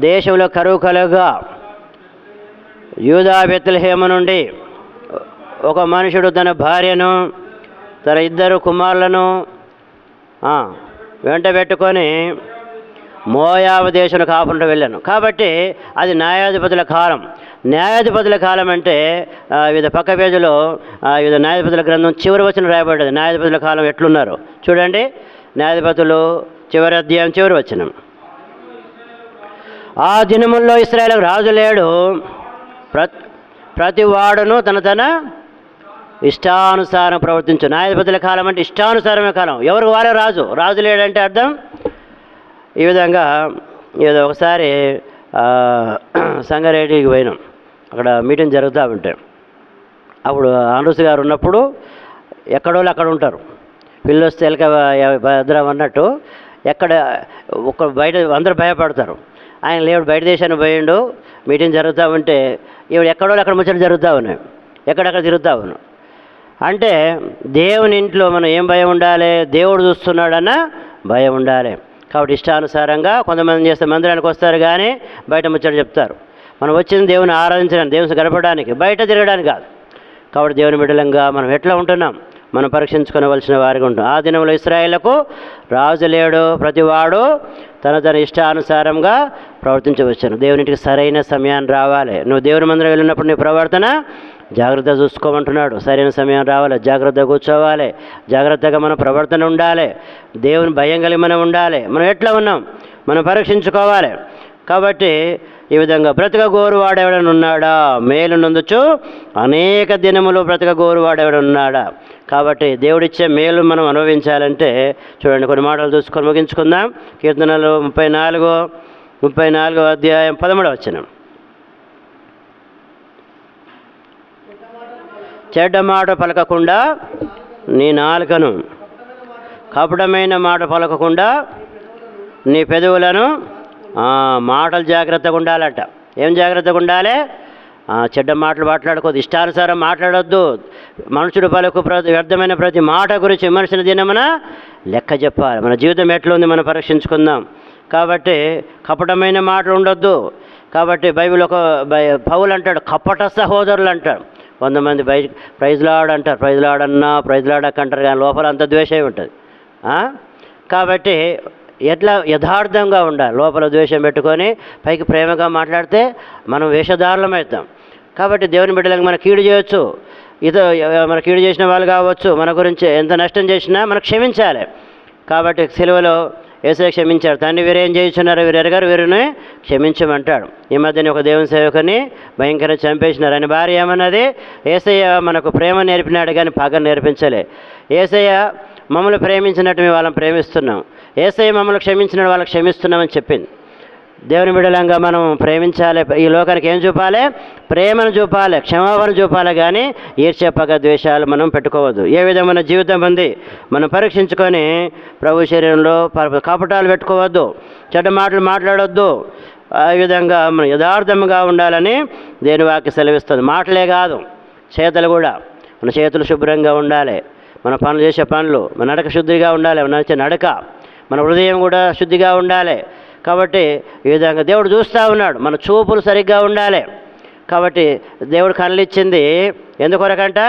దేశంలో కరువు కలుగా యూదా బెత్లెహేము నుండి ఒక మనుషుడు తన భార్యను తన 2 కుమారులను వెంట పెట్టుకొని మోయాబు దేశంలో కాపురం వెళ్ళాను. కాబట్టి అది న్యాయాధిపతుల కాలం. న్యాయాధిపతుల కాలం అంటే వివిధ పక్క పేజీలో వివిధ న్యాయాధిపతుల గ్రంథం చివరి వచనం రాయబడ్డది. న్యాయాధిపతుల కాలం ఎట్లున్నారు చూడండి. న్యాయాధిపతులు చివరి అధ్యాయం చివరి వచనం. ఆ దినముల్లో ఇశ్రాయేలుకు రాజు లేడు, ప్రతి వాడును తన ఇష్టానుసారం ప్రవర్తించు. న్యాయాధిపతుల కాలం అంటే ఇష్టానుసారమే కాలం, ఎవరికి వారే రాజు లేడంటే అర్థం. ఈ విధంగా ఏదో ఒకసారి సంగారెడ్డికి పోయినాం, అక్కడ మీటింగ్ జరుగుతూ ఉంటాయి. అప్పుడు ఆండ్రూస్ గారు ఉన్నప్పుడు ఎక్కడోళ్ళు అక్కడ ఉంటారు, పిల్లలు వస్తే ఎలక భద్రం అన్నట్టు. ఎక్కడ ఒక బయట అందరూ భయపడతారు. ఆయన లేడు, బయట దేశానికి పోయిండు, మీటింగ్ జరుగుతూ ఉంటే ఇవి ఎక్కడోళ్ళు అక్కడ ముచ్చట జరుగుతూ ఉన్నాయి, ఎక్కడెక్కడ తిరుగుతూ ఉన్నాం. అంటే దేవుని ఇంట్లో మనం ఏం భయం ఉండాలి? దేవుడు చూస్తున్నాడన్న భయం ఉండాలి. కాబట్టి ఇష్టానుసారంగా కొంతమంది చేస్తే మందిరానికి వస్తారు కానీ బయట ముచ్చట చెప్తారు. మనం వచ్చింది దేవుని ఆరాధించడానికి, దేవుని గడపడానికి, బయట తిరగడానికి కాదు. కాబట్టి దేవుని బిడ్డలంగా మనం ఎట్లా ఉంటున్నాం మనం పరీక్షించుకోవలసిన వారిగా ఉంటాం. ఆ దినంలో ఇశ్రాయేలుకు రాజు లేడు, ప్రతివాడు తన ఇష్టానుసారంగా ప్రవర్తించవచ్చును. దేవునింటికి సరైన సమయాన్ని రావాలి. నువ్వు దేవుని మందిరం వెళ్ళినప్పుడు నీ ప్రవర్తన జాగ్రత్త చూసుకోమంటున్నాడు. సరైన సమయం రావాలి, జాగ్రత్తగా కూర్చోవాలి, జాగ్రత్తగా మన ప్రవర్తన ఉండాలి, దేవుని భయం కలిగి మనం ఉండాలి. మనం ఎట్లా ఉన్నాం మనం పరీక్షించుకోవాలి. కాబట్టి ఈ విధంగా బ్రతకగోరు వాడెవడని ఉన్నాడా? మేలు నొందుచు అనేక దినములు బ్రతకగోరు వాడెవడని ఉన్నాడా? కాబట్టి దేవుడిచ్చే మేలు మనం అనుభవించాలంటే చూడండి, కొన్ని మాటలు చూసుకొని ముగించుకుందాం. కీర్తనలు 34వ అధ్యాయం 13వ వచనం. చెడ్డ మాట పలకకుండా నీ నాలుకను, కపటమైన మాట పలకకుండా నీ పెదవులను. మాటలు జాగ్రత్తగా ఉండాలట. ఏం జాగ్రత్తగా ఉండాలి? చెడ్డ మాటలు మాట్లాడుకోవద్దు, ఇష్టానుసారం మాట్లాడొద్దు. మనుషుడు పలుకు వ్యర్థమైన ప్రతి మాట గురించి విమర్శన దినమున లెక్క చెప్పాలి. మన జీవితం ఎట్లుంది మనం పరీక్షించుకుందాం. కాబట్టి కపటమైన మాటలు ఉండొద్దు. కాబట్టి బైబిల్ ఒక పౌలు అంటాడు, కపట సహోదరులు అంటాడు. కొంతమంది ప్రైజ్లాడ్ అంటారు, ప్రైజ్లాడన్నా ప్రైజ్లాడక అంటారు, కానీ లోపల అంత ద్వేషం ఉంటుంది. కాబట్టి ఎట్లా యథార్థంగా ఉండాలి. లోపల ద్వేషం పెట్టుకొని పైకి ప్రేమగా మాట్లాడితే మనం వేషధారులం అవుతాం. కాబట్టి దేవుని బిడ్డలకు మన కీడు చేయొచ్చు, మన కీడు చేసిన వాళ్ళు కావచ్చు, మన గురించి ఎంత నష్టం చేసినా మనం క్షమించాలి. కాబట్టి సిలువలో యేసయ్య క్షమించాడు. తండ్రి వీరేం చేయించున్నారు, వీరు ఎరగారు, వీరిని క్షమించమంటాడు. ఈ మధ్యన ఒక దేవుని సేవకుని భయంకరంగా చంపేసినారు. ఆయన భార్య ఏమన్నది, యేసయ్య మనకు ప్రేమ నేర్పినాడు కానీ పగ నేర్పించలే. యేసయ్య మమ్మల్ని ప్రేమించినట్టు మేము వాళ్ళని ప్రేమిస్తున్నాం, యేసయ్య మమ్మల్ని క్షమించినట్టు వాళ్ళకి క్షమిస్తున్నామని చెప్పింది. దేవుని బిడ్డలంగా మనం ప్రేమించాలి. ఈ లోకానికి ఏం చూపాలి? ప్రేమను చూపాలి, క్షమాపణ చూపాలి. కానీ ఈర్ష్య పగ ద్వేషాలు మనం పెట్టుకోవద్దు. ఏ విధమైన జీవితం ఉంది మనం పరీక్షించుకొని ప్రభు శరీరంలో కపటాలు పెట్టుకోవద్దు, చెడ్డ మాటలు మాట్లాడొద్దు. ఆ విధంగా మనం యథార్థంగా ఉండాలని దేని వాక్య సెలవిస్తుంది. మాటలే కాదు, చేతలు కూడా. మన చేతులు శుభ్రంగా ఉండాలి, మన పనులు చేసే పనులు, మన నడక శుద్ధిగా ఉండాలి, మన నడిచే నడక, మన హృదయం కూడా శుద్ధిగా ఉండాలి. కాబట్టి ఈ విధంగా దేవుడు చూస్తూ ఉన్నాడు. మన చూపులు సరిగ్గా ఉండాలి. కాబట్టి దేవుడు కళ్ళు ఇచ్చింది ఎందుకొరకంట?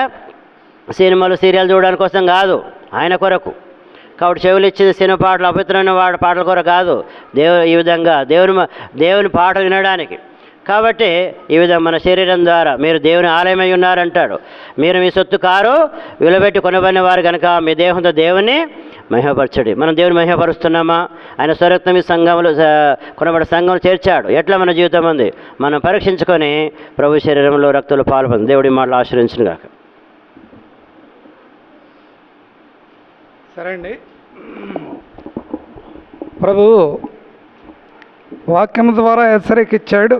సినిమాలు సీరియల్ చూడడానికి కోసం కాదు, ఆయన కొరకు. కాబట్టి చెవులు ఇచ్చింది సినిమా పాటలు, అపవిత్రమైన పాటల కొరకు కాదు, ఈ విధంగా దేవుని పాటలు వినడానికి. కాబట్టి ఈ విధంగా మన శరీరం ద్వారా మీరు దేవుని ఆలయమై ఉన్నారంటాడు. మీరు మీ సొత్తు కారు విలువబెట్టి కొనబడిన వారు కనుక మీ దేహంతో దేవుని మహిమపరచండి. మనం దేవుని మహిమపరుస్తున్నామా? ఆయన స్వరత్నం ఈ సంఘంలో కొనబడే సంఘంలో చేర్చాడు. ఎట్లా మన జీవితం ఉంది మనం పరీక్షించుకొని ప్రభు శరీరంలో రక్తంలో పాల్పొంది దేవుడి మాటలు ఆశ్రయించును గాక. సరే అండి, ప్రభు వాక్యం ద్వారా హెచ్చరిక ఇచ్చాడు.